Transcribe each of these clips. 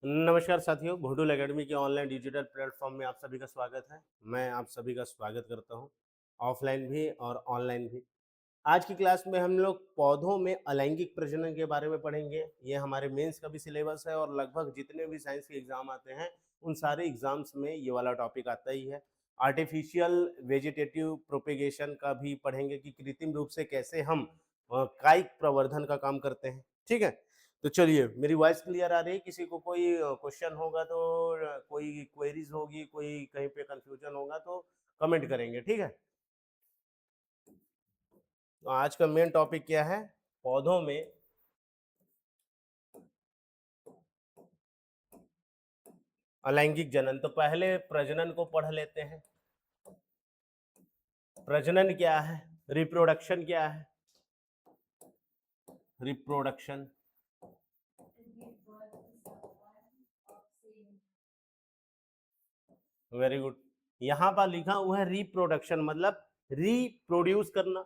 नमस्कार साथियों, घोटुल एकेडमी के ऑनलाइन डिजिटल प्लेटफॉर्म में आप सभी का स्वागत है। मैं आप सभी का स्वागत करता हूं, ऑफलाइन भी और ऑनलाइन भी। आज की क्लास में हम लोग पौधों में अलैंगिक प्रजनन के बारे में पढ़ेंगे। ये हमारे मेंस का भी सिलेबस है और लगभग जितने भी साइंस के एग्जाम आते हैं उन सारे एग्जाम्स में ये वाला टॉपिक आता ही है। आर्टिफिशियल वेजिटेटिव प्रोपेगेशन का भी पढ़ेंगे कि कृत्रिम रूप से कैसे हम कायिक प्रवर्धन का काम करते हैं। ठीक है, तो चलिए, मेरी वॉइस क्लियर आ रही है? किसी को कोई क्वेश्चन होगा तो कोई क्वेरीज होगी, कोई कहीं पे कंफ्यूजन होगा तो कमेंट करेंगे। ठीक है, तो आज का मेन टॉपिक क्या है? पौधों में अलैंगिक जनन। तो पहले प्रजनन को पढ़ लेते हैं। प्रजनन क्या है, रिप्रोडक्शन क्या है? Reproduction, very good. यहां पर लिखा हुआ है रिप्रोडक्शन मतलब रिप्रोड्यूस करना।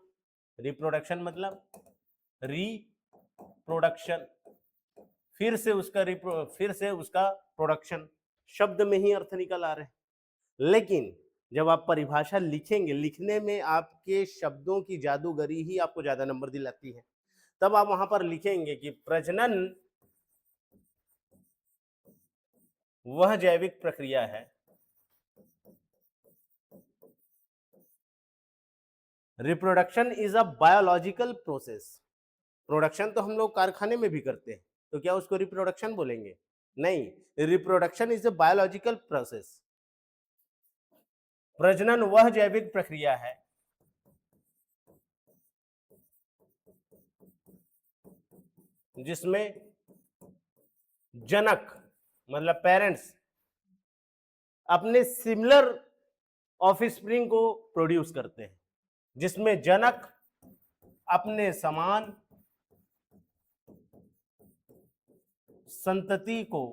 रिप्रोडक्शन मतलब रिप्रोडक्शन, फिर से उसका प्रोडक्शन। शब्द में ही अर्थ निकल आ रहे हैं, लेकिन जब आप परिभाषा लिखेंगे, लिखने में आपके शब्दों की जादूगरी ही आपको ज्यादा नंबर दिलाती है। तब आप वहां पर लिखेंगे कि प्रजनन वह जैविक प्रक्रिया है, reproduction is a biological process. Production तो हम लोग कारखाने में भी करते हैं, तो क्या उसको रिप्रोडक्शन बोलेंगे? नहीं, reproduction is a biological process. प्रजनन वह जैविक प्रक्रिया है जिसमें जनक मतलब पेरेंट्स अपने सिमिलर ऑफस्प्रिंग को प्रोड्यूस करते हैं, जिसमें जनक अपने समान संतति को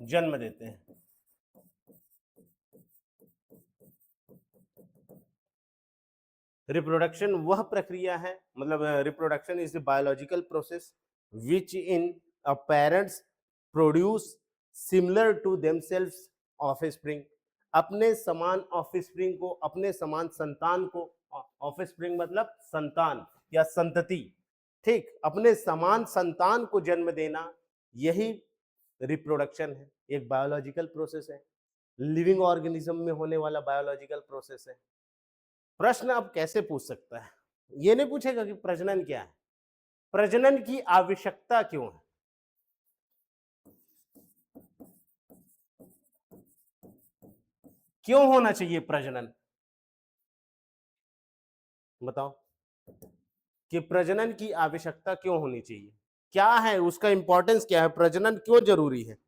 जन्म देते हैं। रिप्रोडक्शन वह प्रक्रिया है, मतलब reproduction is the biological process which in a parents produce similar to themselves offspring, अपने समान ऑफस्प्रिंग को, अपने समान संतान को। ऑफस्प्रिंग मतलब संतान या संतति। ठीक, अपने समान संतान को जन्म देना, यही रिप्रोडक्शन है। एक बायोलॉजिकल प्रोसेस है, लिविंग ऑर्गेनिज्म में होने वाला बायोलॉजिकल प्रोसेस है। प्रश्न अब कैसे पूछ सकता है? ये नहीं पूछेगा कि प्रजनन क्या है, प्रजनन की आवश्यकता क्यों है। क्यों होना चाहिए प्रजनन? बताओ कि प्रजनन की आवश्यकता क्यों होनी चाहिए, क्या है उसका इंपॉर्टेंस, क्या है, प्रजनन क्यों जरूरी है?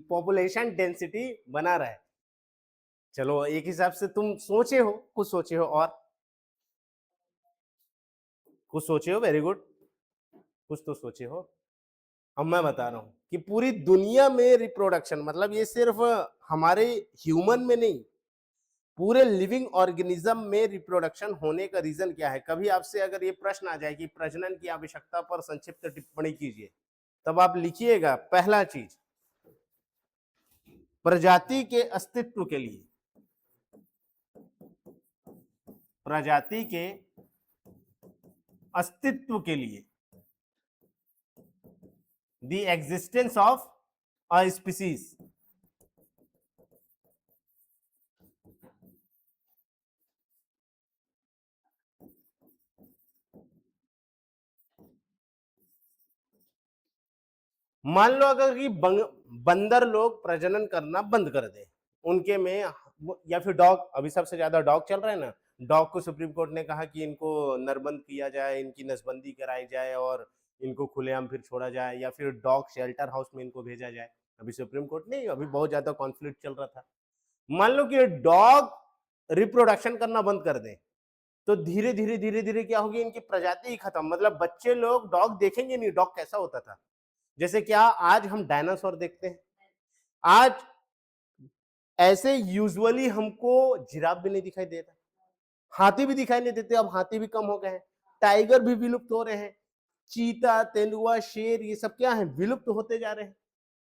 पॉपुलेशन डेंसिटी बना रहे। चलो, एक हिसाब से तुम सोचे हो, कुछ सोचे हो, और कुछ सोचे हो, वेरी गुड, कुछ तो सोचे हो। अब मैं बता रहा हूं कि पूरी दुनिया में रिप्रोडक्शन मतलब ये सिर्फ हमारे ह्यूमन में नहीं, पूरे लिविंग ऑर्गेनिज्म में रिप्रोडक्शन होने का रीजन क्या है। कभी आपसे अगर ये प्रश्न आ जाए कि प्रजनन की आवश्यकता पर संक्षिप्त टिप्पणी कीजिए, तब आप लिखिएगा पहला चीज, प्रजाति के अस्तित्व के लिए, प्रजाति के अस्तित्व के लिए, the existence of a species. मान लो अगर कि बंदर लोग प्रजनन करना बंद कर दे, उनके में, या फिर डॉग, अभी सबसे ज्यादा डॉग चल रहा है ना, डॉग को सुप्रीम कोर्ट ने कहा कि इनको नरबंद किया जाए, इनकी नसबंदी कराई जाए और इनको खुलेआम फिर छोड़ा जाए, या फिर डॉग शेल्टर हाउस में इनको भेजा जाए। अभी सुप्रीम कोर्ट ने, अभी बहुत ज्यादा कॉन्फ्लिक्ट चल रहा था। मान लो कि डॉग रिप्रोडक्शन करना बंद कर दे, तो धीरे धीरे धीरे धीरे क्या होगी, इनकी प्रजाति ही खत्म। मतलब बच्चे लोग डॉग देखेंगे नहीं, डॉग कैसा होता था। जैसे क्या आज हम डायनासोर देखते हैं, आज ऐसे यूजुअली हमको जिराफ भी नहीं दिखाई देता, हाथी भी दिखाई नहीं देते, अब हाथी भी कम हो गए हैं, टाइगर भी विलुप्त हो रहे हैं, चीता, तेंदुआ, शेर, ये सब क्या है, विलुप्त होते जा रहे हैं।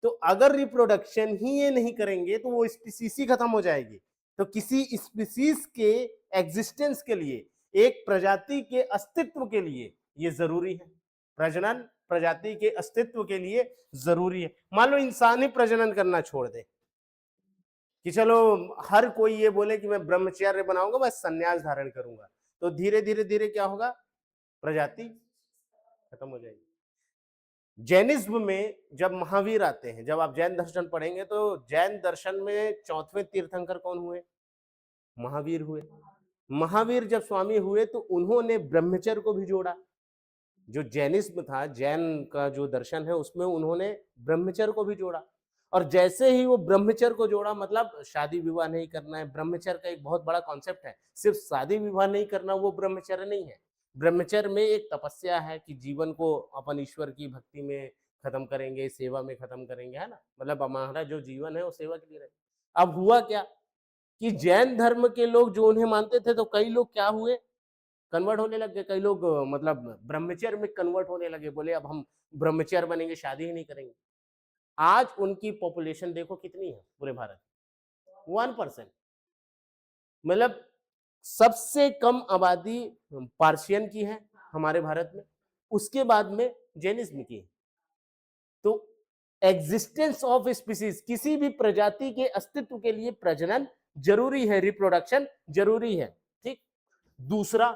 तो अगर रिप्रोडक्शन ही ये नहीं करेंगे तो वो स्पीसीज ही खत्म हो जाएगी। तो किसी स्पीसीज के एग्जिस्टेंस के लिए, एक प्रजाति के अस्तित्व के लिए ये जरूरी है। प्रजनन प्रजाति के अस्तित्व के लिए जरूरी है। मान लो इंसान ही प्रजनन करना छोड़ दे, कि चलो हर कोई ये बोले कि मैं ब्रह्मचर्य बनाऊंगा, मैं संन्यास धारण करूंगा, तो धीरे धीरे धीरे क्या होगा, प्रजाति खत्म हो जाएगी। जैनिज्म में जब महावीर आते हैं, जब आप जैन दर्शन पढ़ेंगे तो जैन दर्शन में चौथे तीर्थंकर कौन हुए, महावीर हुए। महावीर जब स्वामी हुए तो उन्होंने ब्रह्मचर्य को भी जोड़ा। जो जैनिज्म था, जैन का जो दर्शन है, उसमें उन्होंने ब्रह्मचर्य को भी जोड़ा। और जैसे ही वो ब्रह्मचर्य को जोड़ा, मतलब शादी विवाह नहीं करना है, ब्रह्मचर्य का एक बहुत बड़ा कॉन्सेप्ट है। सिर्फ शादी विवाह नहीं करना वो ब्रह्मचर्य नहीं है। ब्रह्मचर्य में एक तपस्या है कि जीवन को अपन ईश्वर की भक्ति में खत्म करेंगे, सेवा में खत्म करेंगे, है ना। मतलब हमारा जो जीवन है वो सेवा के लिए रहे। अब हुआ क्या कि जैन धर्म के लोग जो उन्हें मानते थे, तो कई लोग क्या हुए, कन्वर्ट होने लग गए। कई लोग मतलब ब्रह्मचर्य में कन्वर्ट होने लगे, बोले अब हम ब्रह्मचर्य बनेंगे, शादी ही नहीं करेंगे। आज उनकी पॉपुलेशन देखो कितनी है पूरे भारत, 1%। मतलब सबसे कम आबादी पार्शियन की है हमारे भारत में, उसके बाद में जैनिज्म की है। तो एग्जिस्टेंस ऑफ स्पीसीज, किसी भी प्रजाति के अस्तित्व के लिए प्रजनन जरूरी है, रिप्रोडक्शन जरूरी है। ठीक। दूसरा,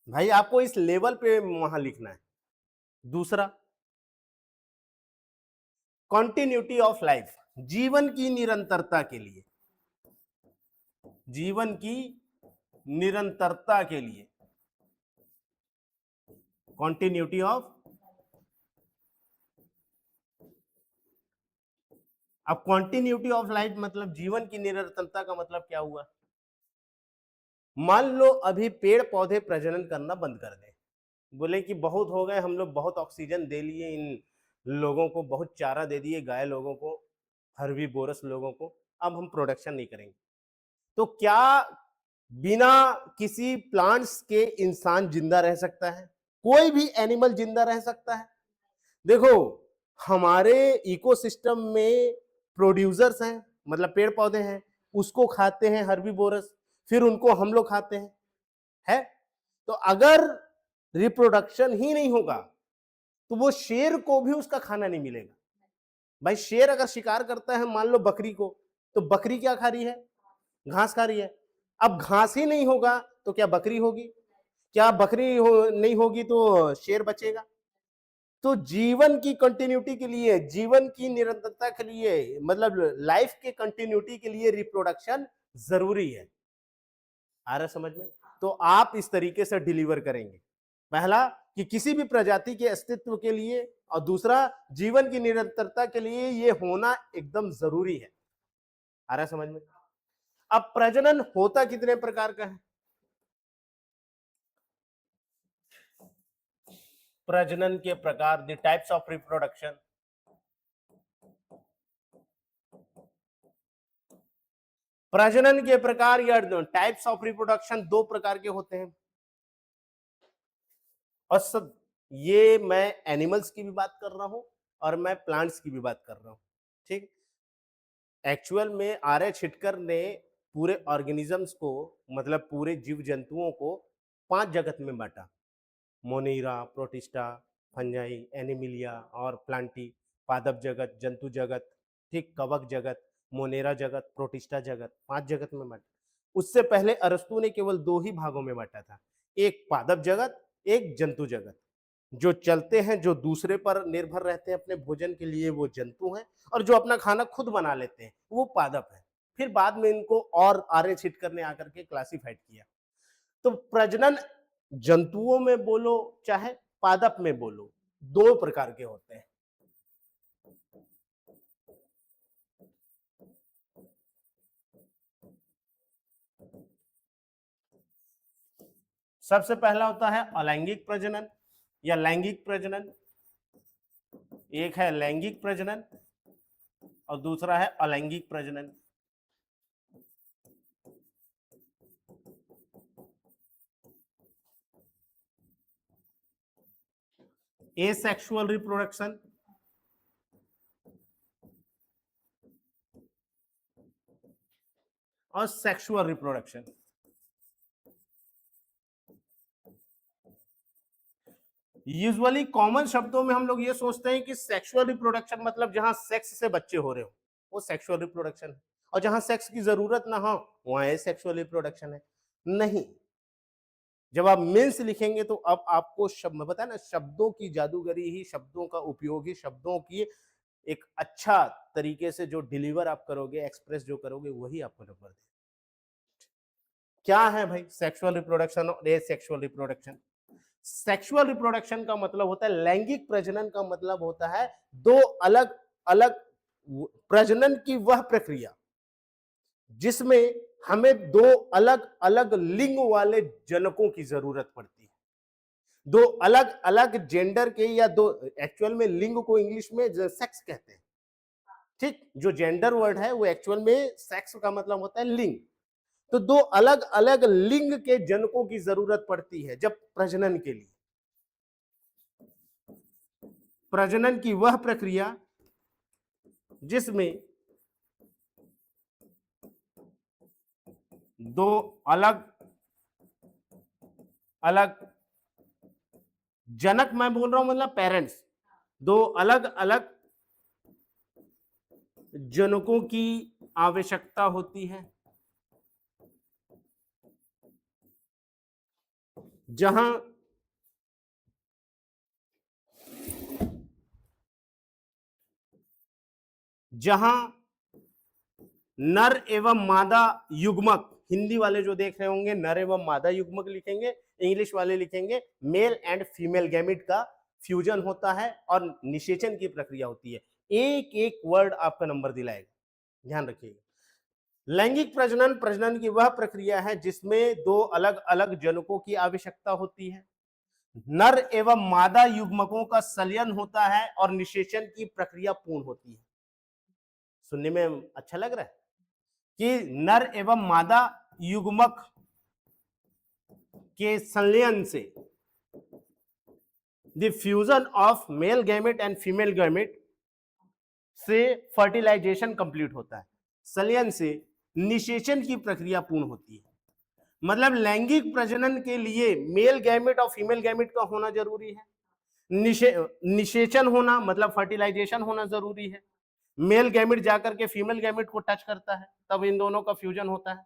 भाई आपको इस लेवल पे वहां लिखना है। दूसरा, कॉन्टिन्यूटी ऑफ लाइफ, जीवन की निरंतरता के लिए, जीवन की निरंतरता के लिए कॉन्टिन्यूटी ऑफ। अब कॉन्टिन्यूटी ऑफ लाइफ मतलब जीवन की निरंतरता का मतलब क्या हुआ। मान लो अभी पेड़ पौधे प्रजनन करना बंद कर दें, बोले कि बहुत हो गए हम लोग, बहुत ऑक्सीजन दे लिए इन लोगों को, बहुत चारा दे दिए गाय लोगों को, हर्बीवोरस लोगों को, अब हम प्रोडक्शन नहीं करेंगे। तो क्या बिना किसी प्लांट्स के इंसान जिंदा रह सकता है, कोई भी एनिमल जिंदा रह सकता है। देखो हमारे इकोसिस्टम में प्रोड्यूसर्स हैं, मतलब पेड़ पौधे हैं, उसको खाते हैं हर्बीवोरस, फिर उनको हम लोग खाते हैं, है। तो अगर रिप्रोडक्शन ही नहीं होगा तो वो शेर को भी उसका खाना नहीं मिलेगा। भाई शेर अगर शिकार करता है, मान लो बकरी को, तो बकरी क्या खा रही है, घास खा रही है। अब घास ही नहीं होगा तो क्या बकरी होगी, क्या बकरी नहीं होगी तो शेर बचेगा। तो जीवन की कंटिन्यूटी के लिए, जीवन की निरंतरता के लिए, मतलब लाइफ के कंटिन्यूटी के लिए रिप्रोडक्शन जरूरी है। आ रहा समझ में। तो आप इस तरीके से डिलीवर करेंगे, पहला कि किसी भी प्रजाति के अस्तित्व के लिए, और दूसरा जीवन की निरंतरता के लिए ये होना एकदम जरूरी है। आ रहा समझ में। अब प्रजनन होता कितने प्रकार का है। प्रजनन के प्रकार, द टाइप्स ऑफ रिप्रोडक्शन। प्रजनन के प्रकार या टाइप्स ऑफ रिप्रोडक्शन दो प्रकार के होते हैं। और सब ये मैं एनिमल्स की भी बात कर रहा हूं और मैं प्लांट्स की भी बात कर रहा हूं। ठीक। एक्चुअल में आर्य छिटकर ने पूरे ऑर्गेनिजम्स को, मतलब पूरे जीव जंतुओं को 5 जगत में बांटा, मोनेरा, प्रोटिस्टा, फंजाई, एनिमिलिया और प्लांटी। पादप जगत, जंतु जगत, ठीक, कवक जगत, मोनेरा जगत, प्रोटिस्टा जगत, 5 जगत में बांटा। उससे पहले अरस्तु ने केवल 2 ही भागों में बांटा था, एक पादप जगत, एक जंतु जगत। जो चलते हैं, जो दूसरे पर निर्भर रहते हैं अपने भोजन के लिए, वो जंतु हैं, और जो अपना खाना खुद बना लेते हैं वो पादप है। फिर बाद में इनको और आर्य छिटकर ने आकर के क्लासिफाइड किया। तो प्रजनन जंतुओं में बोलो चाहे पादप में बोलो, 2 प्रकार के होते हैं। सबसे पहला होता है अलैंगिक प्रजनन या लैंगिक प्रजनन। एक है लैंगिक प्रजनन और दूसरा है अलैंगिक प्रजनन। एसेक्सुअल रिप्रोडक्शन और सेक्सुअल रिप्रोडक्शन। यूजुअली कॉमन शब्दों में हम लोग ये सोचते हैं कि सेक्सुअल रिप्रोडक्शन मतलब जहां सेक्स से बच्चे हो रहे हो वो सेक्सुअल रिप्रोडक्शन है, और जहां सेक्स की जरूरत ना हो वहां एसेक्सुअल रिप्रोडक्शन है। नहीं, जब आप मीन्स लिखेंगे तो अब आपको शब्द मैं बताया ना, शब्दों की जादूगरी ही, शब्दों का उपयोग ही, शब्दों की एक अच्छा तरीके से जो डिलीवर आप करोगे, एक्सप्रेस जो करोगे, वही आपको नंबर दे। क्या है भाई सेक्सुअल रिप्रोडक्शन और एसेक्सुअल रिप्रोडक्शन? सेक्सुअल रिप्रोडक्शन का मतलब होता है, लैंगिक प्रजनन का मतलब होता है दो अलग अलग प्रजनन की वह प्रक्रिया जिसमें हमें दो अलग अलग लिंग वाले जनकों की जरूरत पड़ती है। दो अलग अलग जेंडर के, या दो, एक्चुअल में लिंग को इंग्लिश में सेक्स कहते हैं, ठीक। जो जेंडर वर्ड है वो एक्चुअल में सेक्स का मतलब होता है लिंग। तो दो अलग अलग लिंग के जनकों की जरूरत पड़ती है जब प्रजनन के लिए। प्रजनन की वह प्रक्रिया जिसमें दो अलग अलग जनक, मैं बोल रहा हूं मतलब पेरेंट्स, दो अलग अलग जनकों की आवश्यकता होती है, जहां जहां नर एवं मादा युग्मक, हिंदी वाले जो देख रहे होंगे नर एवं मादा युग्मक लिखेंगे, इंग्लिश वाले लिखेंगे मेल एंड फीमेल गैमिट का फ्यूजन होता है और निषेचन की प्रक्रिया होती है। एक एक वर्ड आपका नंबर दिलाएगा, ध्यान रखिएगा। लैंगिक प्रजनन प्रजनन की वह प्रक्रिया है जिसमें दो अलग अलग जनकों की आवश्यकता होती है, नर एवं मादा युग्मकों का संलयन होता है और निषेचन की प्रक्रिया पूर्ण होती है। सुनने में अच्छा लग रहा है कि नर एवं मादा युग्मक के संलयन से, the fusion of male gamete and female gamete से फर्टिलाइजेशन कंप्लीट होता है, संलयन से निषेचन की प्रक्रिया पूर्ण होती है। मतलब लैंगिक प्रजनन के लिए मेल गैमेट और फीमेल गैमेट का होना जरूरी है, निषेचन होना मतलब फर्टिलाइजेशन होना जरूरी है, मेल गैमेट जाकर के फीमेल गैमेट को टच करता है, तब इन दोनों का फ्यूजन होता है,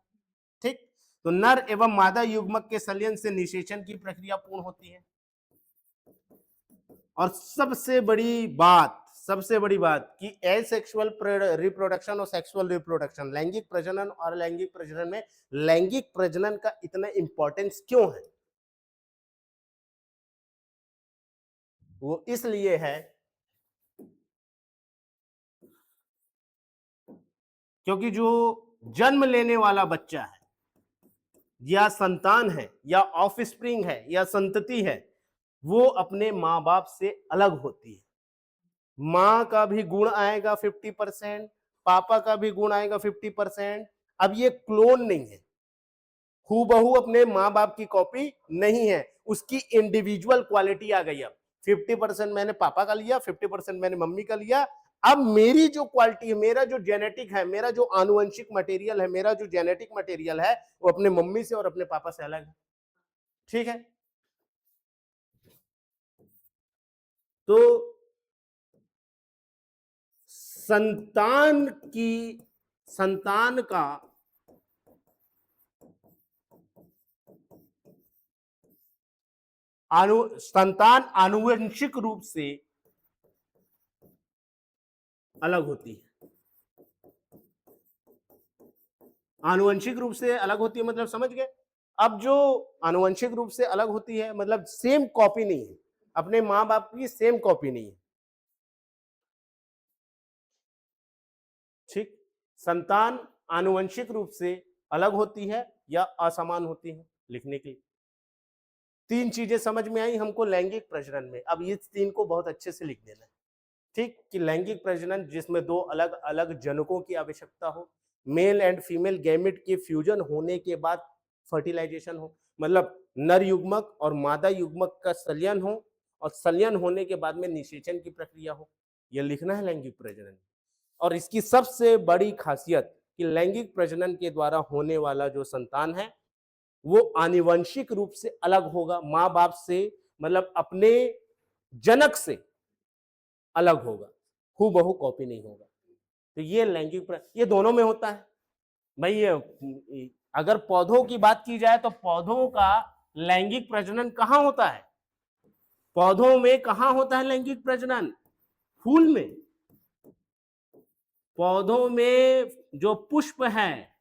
ठीक। तो नर एवं मादा युग्मक के संलयन से निषेचन की प्रक्रिया पूर्ण होती है। और सबसे बड़ी बात कि एसेक्सुअल रिप्रोडक्शन और सेक्सुअल रिप्रोडक्शन, लैंगिक प्रजनन और लैंगिक प्रजनन में लैंगिक प्रजनन का इतना इंपॉर्टेंस क्यों है? वो इसलिए है क्योंकि जो जन्म लेने वाला बच्चा है या संतान है या ऑफस्प्रिंग है या संतति है, वो अपने माँ बाप से अलग होती है। माँ का भी गुण आएगा 50%, पापा का भी गुण आएगा 50%। अब ये क्लोन नहीं है, हूबहू अपने माँ बाप की कॉपी नहीं है, उसकी इंडिविजुअल क्वालिटी आ गई। अब 50% मैंने पापा का लिया, 50% मैंने मम्मी का लिया। अब मेरी जो क्वालिटी है, मेरा जो जेनेटिक है, मेरा जो आनुवंशिक मटेरियल है, मेरा जो जेनेटिक मटेरियल है, वो अपने मम्मी से और अपने पापा से अलग है, ठीक है। तो संतान का संतान आनुवंशिक रूप से अलग होती है। आनुवंशिक रूप से अलग होती है मतलब समझ गए? अब जो आनुवंशिक रूप से अलग होती है मतलब सेम कॉपी नहीं है, अपने माँ बाप की सेम कॉपी नहीं है, ठीक। संतान आनुवंशिक रूप से अलग होती है या असमान होती है। लिखने के लिए तीन चीजें समझ में आई हमको लैंगिक प्रजनन में, अब ये तीन को बहुत अच्छे से लिख देना है, ठीक, कि लैंगिक प्रजनन जिसमें दो अलग अलग जनकों की आवश्यकता हो, मेल एंड फीमेल गैमेट के फ्यूजन होने के बाद फर्टिलाइजेशन हो, मतलब नर युग्मक और मादा युग्मक का संलयन हो और संलयन होने के बाद में निषेचन की प्रक्रिया हो, यह लिखना है लैंगिक प्रजनन। और इसकी सबसे बड़ी खासियत कि लैंगिक प्रजनन के द्वारा होने वाला जो संतान है वो आनुवंशिक रूप से अलग होगा, माँ बाप से, मतलब अपने जनक से अलग होगा, हूबहू कॉपी नहीं होगा। तो ये ये दोनों में होता है भाई। ये अगर पौधों की बात की जाए तो पौधों का लैंगिक प्रजनन कहाँ होता है? पौधों में कहाँ होता है लैंगिक प्रजनन? फूल में। पौधों में जो पुष्प है,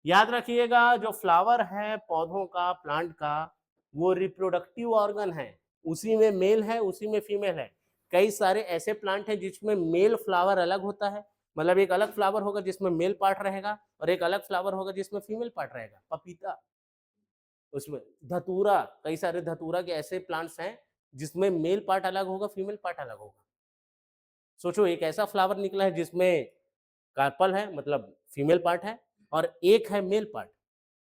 याद रखिएगा, जो फ्लावर है पौधों का, प्लांट का, वो रिप्रोडक्टिव ऑर्गन है, उसी में मेल है उसी में फीमेल है। कई सारे ऐसे प्लांट हैं जिसमें मेल फ्लावर अलग होता है, मतलब एक अलग फ्लावर होगा जिसमें मेल पार्ट रहेगा और एक अलग फ्लावर होगा जिसमें फीमेल पार्ट रहेगा। पपीता, उसमें धतूरा, कई सारे धतूरा के ऐसे प्लांट्स हैं जिसमें मेल पार्ट अलग होगा, फीमेल पार्ट अलग होगा। सोचो एक ऐसा फ्लावर निकला है जिसमें कार्पल है, मतलब फीमेल पार्ट है, और एक है मेल पार्ट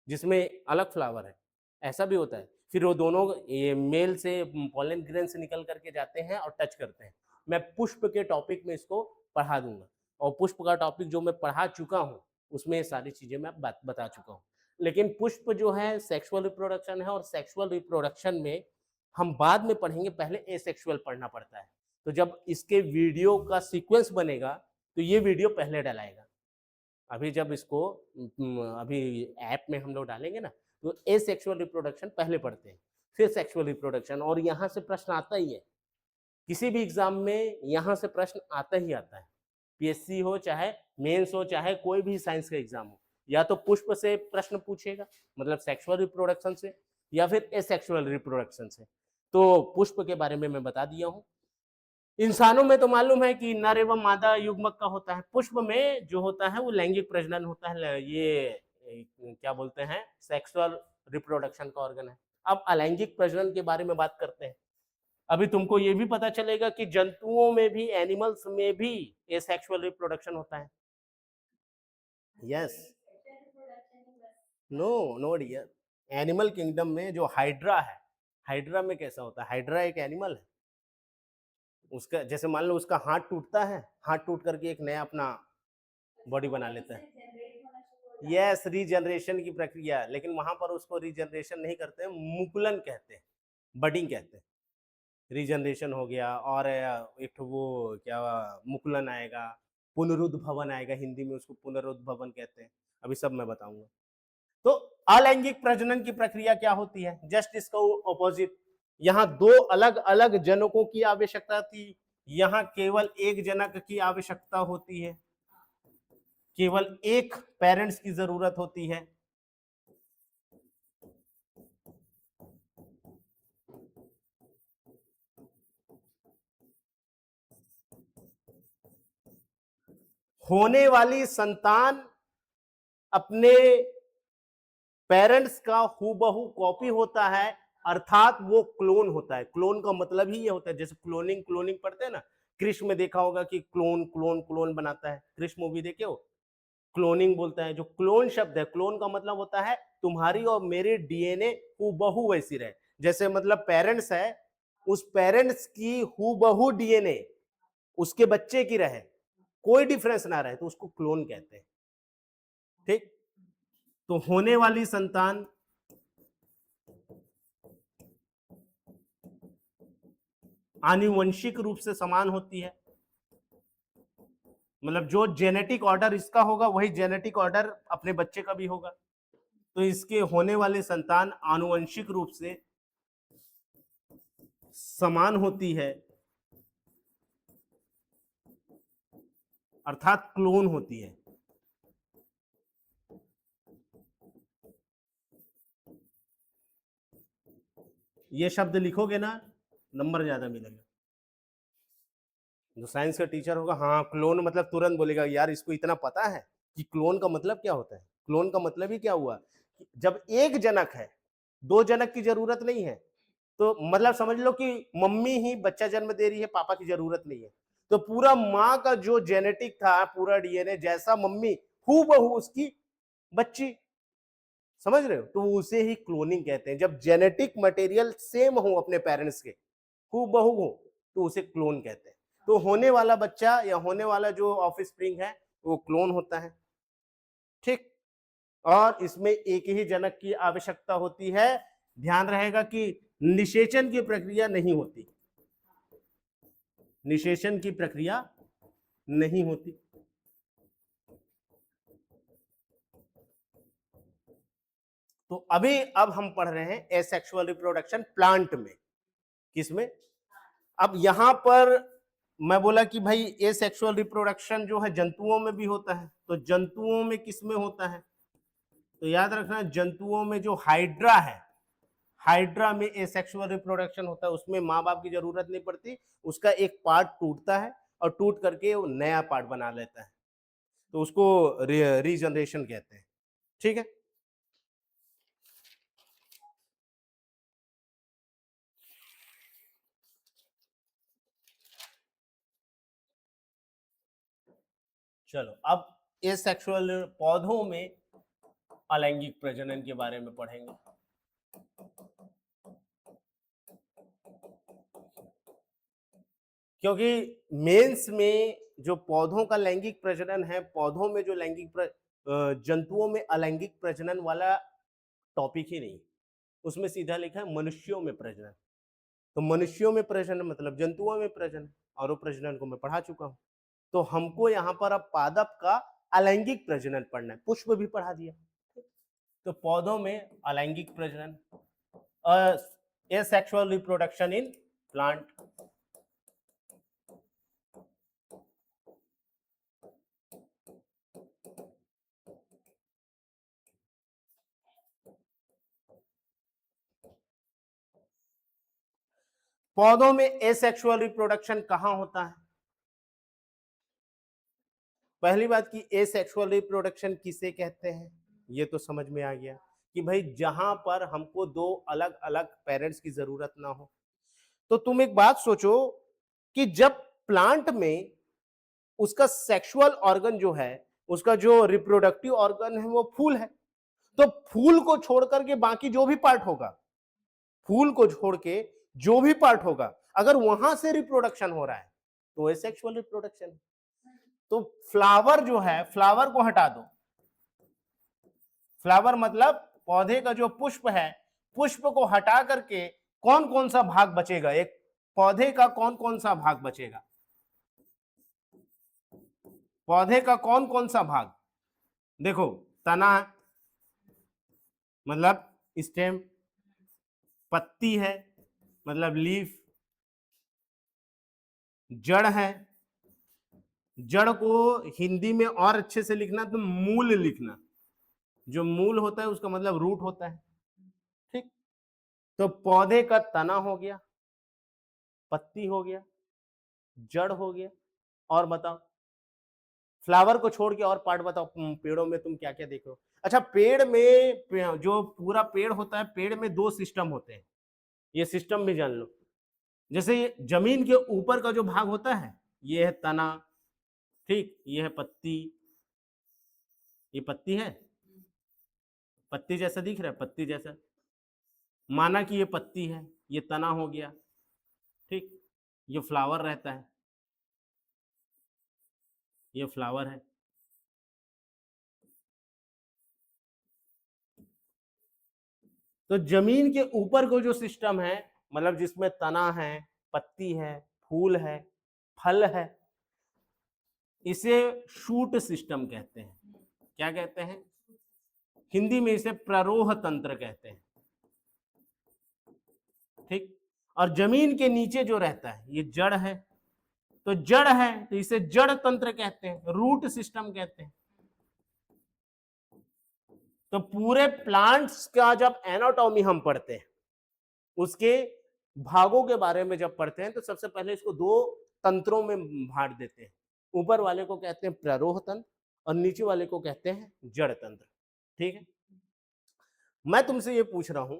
जिसमें अलग फ्लावर है। ऐसा भी होता है। फिर वो दोनों ये मेल से पॉलन ग्रेन से निकल करके जाते हैं और टच करते हैं। मैं पुष्प के टॉपिक में इसको पढ़ा दूंगा, और पुष्प का टॉपिक जो मैं पढ़ा चुका हूँ उसमें ये सारी चीजें मैं बता चुका हूँ। लेकिन पुष्प जो है सेक्सुअल रिप्रोडक्शन है, और सेक्सुअल रिप्रोडक्शन में हम बाद में पढ़ेंगे, पहले एसेक्सुअल पढ़ना पड़ता है। तो जब इसके वीडियो का सीक्वेंस बनेगा तो ये वीडियो पहले डलाएगा। अभी जब इसको अभी ऐप में हम लोग डालेंगे ना, तो एसेक्सुअल रिप्रोडक्शन पहले पढ़ते हैं, फिर सेक्सुअल रिप्रोडक्शन। और यहाँ से प्रश्न आता ही है, किसी भी एग्जाम में यहाँ से प्रश्न आता ही आता है। पीएससी हो चाहे मेंस हो चाहे कोई भी साइंस का एग्जाम हो, या तो पुष्प से प्रश्न पूछेगा, मतलब सेक्सुअल रिप्रोडक्शन से, या फिर एसेक्सुअल रिप्रोडक्शन से। तो पुष्प के बारे में मैं बता दिया हूँ। इंसानों में तो मालूम है कि नर एवं मादा युग्मक का होता है। पुष्प में जो होता है वो लैंगिक प्रजनन होता है, ये क्या बोलते हैं, सेक्सुअल रिप्रोडक्शन का ऑर्गन है। अब अलैंगिक प्रजनन के बारे में बात करते हैं। अभी तुमको ये भी पता चलेगा कि जंतुओं में भी, एनिमल्स में भी एसेक्सुअल रिप्रोडक्शन होता है। Yes, no no dear, animal kingdom में जो हाइड्रा है, हाइड्रा में कैसा होता है, हाइड्रा एक एनिमल है, उसका जैसे मान लो उसका हाथ टूटता है, हाथ टूट करके एक नया अपना बॉडी बना लेता है। यस, रीजनरेशन की प्रक्रिया, लेकिन वहां पर उसको रीजनरेशन नहीं करते हैं, मुकुलन कहते हैं, बडिंग कहते हैं। रीजनरेशन हो गया, और एक तो वो क्या, मुकुलन आएगा, पुनरुद्भवन आएगा, हिंदी में उसको पुनरुद्भवन कहते हैं। अभी सब मैं बताऊंगा। तो अलैंगिक प्रजनन की प्रक्रिया क्या होती है? जस्ट इसका ऑपोजिट। यहाँ दो अलग अलग जनकों की आवश्यकता थी, यहाँ केवल एक जनक की आवश्यकता होती है, केवल एक पेरेंट्स की जरूरत होती है। होने वाली संतान अपने पेरेंट्स का हूबहू कॉपी होता है, अर्थात वो क्लोन होता है। क्लोन का मतलब ही ये होता है, जैसे क्लोनिंग क्लोनिंग पढ़ते हैं ना, कृष्ण में देखा होगा कि क्लोन क्लोन क्लोन बनाता है, कृष्ण मूवी देखे हो, क्लोनिंग बोलता है। जो क्लोन शब्द है, क्लोन का मतलब होता है तुम्हारी और मेरी डीएनए हूबहू वैसी रहे, जैसे मतलब पेरेंट्स है, उस पेरेंट्स की हूबहू डीएनए उसके बच्चे की रहे, कोई डिफरेंस ना रहे, तो उसको क्लोन कहते हैं। ठीक, तो होने वाली संतान आनुवंशिक रूप से समान होती है, मतलब जो जेनेटिक ऑर्डर इसका होगा वही जेनेटिक ऑर्डर अपने बच्चे का भी होगा। तो इसके होने वाली संतान आनुवंशिक रूप से समान होती है, अर्थात क्लोन होती है। ये शब्द लिखोगे ना, नंबर ज्यादा मिलेगा। जो साइंस का टीचर होगा, हाँ क्लोन मतलब तुरंत बोलेगा यार इसको इतना पता है कि क्लोन का मतलब क्या होता है। क्लोन का मतलब ही क्या हुआ, जब एक जनक है, दो जनक की जरूरत नहीं है। तो मतलब समझ लो कि मम्मी ही बच्चा जन्म दे रही है, पापा की जरूरत नहीं है। तो पूरा माँ का जो जेनेटिक था, पूरा डीएनए जैसा मम्मी, हूबहू उसकी बच्ची, समझ रहे हो? तो उसे ही क्लोनिंग कहते हैं। जब जेनेटिक मटेरियल सेम हो अपने पेरेंट्स के, हूबहू हो, तो उसे क्लोन कहते हैं। तो होने वाला बच्चा या होने वाला जो ऑफस्प्रिंग है वो क्लोन होता है, ठीक। और इसमें एक ही जनक की आवश्यकता होती है। ध्यान रहेगा कि निषेचन की प्रक्रिया नहीं होती, निषेचन की प्रक्रिया नहीं होती। तो अभी अब हम पढ़ रहे हैं एसेक्सुअल रिप्रोडक्शन प्लांट में। किसमें? अब यहां पर मैं बोला कि भाई एसेक्सुअल रिप्रोडक्शन जो है जंतुओं में भी होता है, तो जंतुओं में किसमें होता है? तो याद रखना, जंतुओं में जो हाइड्रा है, हाइड्रा में एसेक्सुअल रिप्रोडक्शन होता है। उसमें माँ बाप की जरूरत नहीं पड़ती, उसका एक पार्ट टूटता है और टूट करके वो नया पार्ट बना लेता है, तो उसको रीजनरेशन कहते हैं, ठीक है। चलो अब एसेक्सुअल पौधों में अलैंगिक प्रजनन के बारे में पढ़ेंगे। क्योंकि मेंस में जो पौधों का लैंगिक प्रजनन है, पौधों में जो जंतुओं में अलैंगिक प्रजनन वाला टॉपिक ही नहीं, उसमें सीधा लिखा है मनुष्यों में प्रजनन। तो मनुष्यों में प्रजनन मतलब जंतुओं में प्रजनन, और वो प्रजनन को मैं पढ़ा चुका हूं। तो हमको यहाँ पर अब पादप का अलैंगिक प्रजनन पढ़ना है, पुष्प भी पढ़ा दिया। तो पौधों में अलैंगिक प्रजनन, एसेक्सुअल रिप्रोडक्शन इन प्लांट। पौधों में एसेक्सुअल रिप्रोडक्शन कहां होता है? पहली बात की एसेक्सुअल रिप्रोडक्शन किसे कहते हैं, ये तो समझ में आ गया कि भाई जहां पर हमको दो अलग अलग पेरेंट्स की जरूरत ना हो। तो तुम एक बात सोचो कि जब प्लांट में उसका सेक्सुअल ऑर्गन जो है, उसका जो रिप्रोडक्टिव ऑर्गन है वो फूल है, तो फूल को छोड़ करके बाकी जो भी पार्ट होगा, फूल को छोड़ के जो भी पार्ट होगा, अगर वहां से रिप्रोडक्शन हो रहा है तो एसेक्सुअल रिप्रोडक्शन। तो फ्लावर जो है, फ्लावर को हटा दो, फ्लावर मतलब पौधे का जो पुष्प है, पुष्प को हटा करके कौन कौन सा भाग बचेगा? एक पौधे का कौन कौन सा भाग बचेगा? पौधे का कौन कौन सा भाग? देखो, तना मतलब स्टेम, पत्ती है मतलब लीफ, जड़ है, जड़ को हिंदी में और अच्छे से लिखना तो मूल लिखना, जो मूल होता है उसका मतलब रूट होता है, ठीक। तो पौधे का तना हो गया, पत्ती हो गया, जड़ हो गया, और बताओ फ्लावर को छोड़ के और पार्ट बताओ, पेड़ों में तुम क्या क्या देखो? अच्छा, पेड़ में जो पूरा पेड़ होता है, पेड़ में दो सिस्टम होते हैं, ये सिस्टम भी जान लो। जैसे ये जमीन के ऊपर का जो भाग होता है, ये है तना, ठीक, ये है पत्ती, ये पत्ती है, पत्ती जैसा दिख रहा है, पत्ती जैसा, माना कि ये पत्ती है, ये तना हो गया, ठीक, ये फ्लावर रहता है, ये फ्लावर है। तो जमीन के ऊपर को जो सिस्टम है, मतलब जिसमें तना है, पत्ती है, फूल है, फल है, इसे शूट सिस्टम कहते हैं। क्या कहते हैं? हिंदी में इसे प्ररोह तंत्र कहते हैं, ठीक। और जमीन के नीचे जो रहता है ये जड़ है, तो जड़ है तो इसे जड़ तंत्र कहते हैं, रूट सिस्टम कहते हैं। तो पूरे प्लांट्स का जब एनाटॉमी हम पढ़ते हैं, उसके भागों के बारे में जब पढ़ते हैं, तो सबसे पहले इसको दो तंत्रों में बांट देते हैं। ऊपर वाले को कहते हैं प्ररोह तंत्र और नीचे वाले को कहते हैं जड़ तंत्र, ठीक है। मैं तुमसे ये पूछ रहा हूं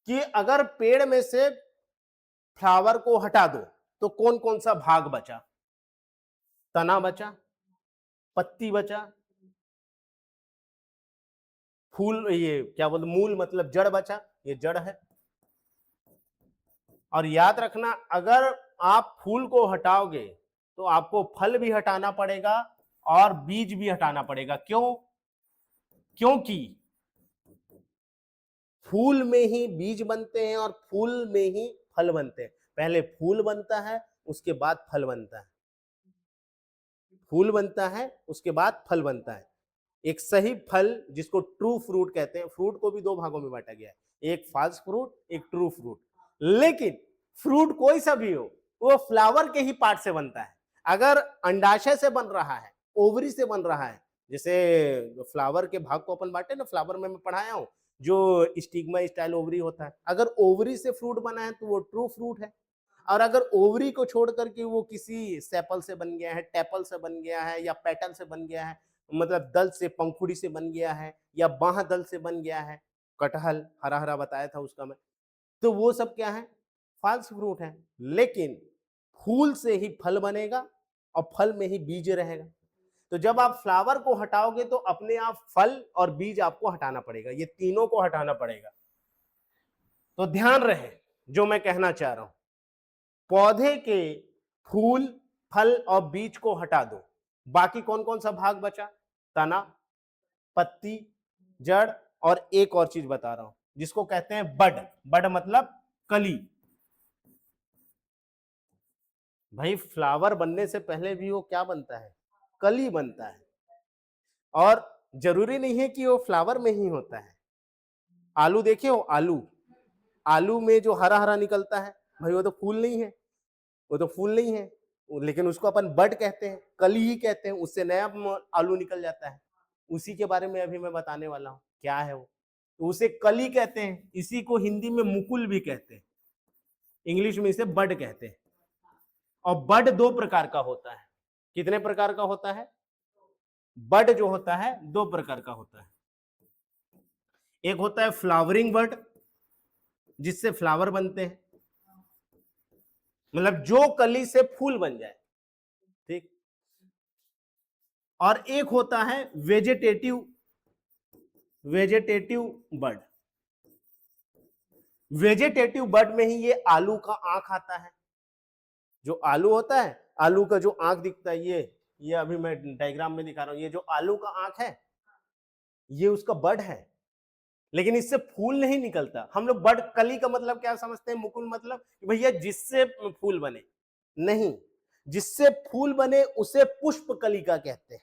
कि अगर पेड़ में से फ्लावर को हटा दो तो कौन कौन सा भाग बचा? तना बचा, पत्ती बचा, फूल, ये क्या बोलते, मूल मतलब जड़ बचा, ये जड़ है। और याद रखना, अगर आप फूल को हटाओगे तो आपको फल भी हटाना पड़ेगा और बीज भी हटाना पड़ेगा। क्यों? क्योंकि फूल में ही बीज बनते हैं और फूल में ही फल बनते हैं। पहले फूल बनता है, उसके बाद फल बनता है। फूल बनता है, उसके बाद फल बनता है। एक सही फल जिसको ट्रू फ्रूट कहते हैं, फ्रूट को भी दो भागों में बांटा गया है, एक फॉल्स फ्रूट, एक ट्रू फ्रूट। लेकिन फ्रूट कोई सा भी हो, वो फ्लावर के ही पार्ट से बनता है। अगर अंडाशय से बन रहा है, ओवरी से बन रहा है, जैसे फ्लावर के भाग को अपन बांटे ना, फ्लावर में मैं पढ़ाया हूं, जो स्टिग्मा स्टाइल ओवरी होता है, अगर ओवरी से फ्रूट बना है तो वो ट्रू फ्रूट है। और अगर ओवरी को छोड़ करके वो किसी सेपल से बन गया है, टेपल से बन गया है, या पेटल से बन गया है, मतलब दल से, पंखुड़ी से बन गया है, या बाह दल से बन गया है, कटहल हरा हरा बताया था उसका मैं, तो वो सब क्या है? फॉल्स फ्रूट है। लेकिन फूल से ही फल बनेगा और फल में ही बीज रहेगा। तो जब आप फ्लावर को हटाओगे तो अपने आप फल और बीज आपको हटाना पड़ेगा, ये तीनों को हटाना पड़ेगा। तो ध्यान रहे जो मैं कहना चाह रहा हूं, पौधे के फूल, फल और बीज को हटा दो, बाकी कौन कौन सा भाग बचा? तना, पत्ती, जड़, और एक और चीज बता रहा हूं जिसको कहते हैं बड। बड मतलब कली। भाई फ्लावर बनने से पहले भी वो क्या बनता है? कली बनता है। और जरूरी नहीं है कि वो फ्लावर में ही होता है। आलू देखे हो? आलू, आलू में जो हरा हरा निकलता है, भाई वो तो फूल नहीं है, वो तो फूल नहीं है, लेकिन उसको अपन बड कहते हैं, कली ही कहते हैं, उससे नया आलू निकल जाता है। उसी के बारे में अभी मैं बताने वाला हूं, क्या है वो। तो उसे कली कहते हैं, इसी को हिंदी में मुकुल भी कहते हैं, इंग्लिश में इसे बड कहते हैं। और बड दो प्रकार का होता है। कितने प्रकार का होता है? बड जो होता है दो प्रकार का होता है। एक होता है फ्लावरिंग बड, जिससे फ्लावर बनते हैं, मतलब जो कली से फूल बन जाए, ठीक। और एक होता है वेजिटेटिव, वेजिटेटिव बड। वेजिटेटिव बड में ही ये आलू का आंख आता है। जो आलू होता है, आलू का जो आंख दिखता है, ये अभी मैं डायग्राम में दिखा रहा हूं, ये जो आलू का आंख है, ये उसका बड है। लेकिन इससे फूल नहीं निकलता। हम लोग बड, कली का मतलब क्या समझते हैं? मुकुल मतलब भैया जिससे फूल बने, नहीं, जिससे फूल बने उसे पुष्प कलिका कहते हैं,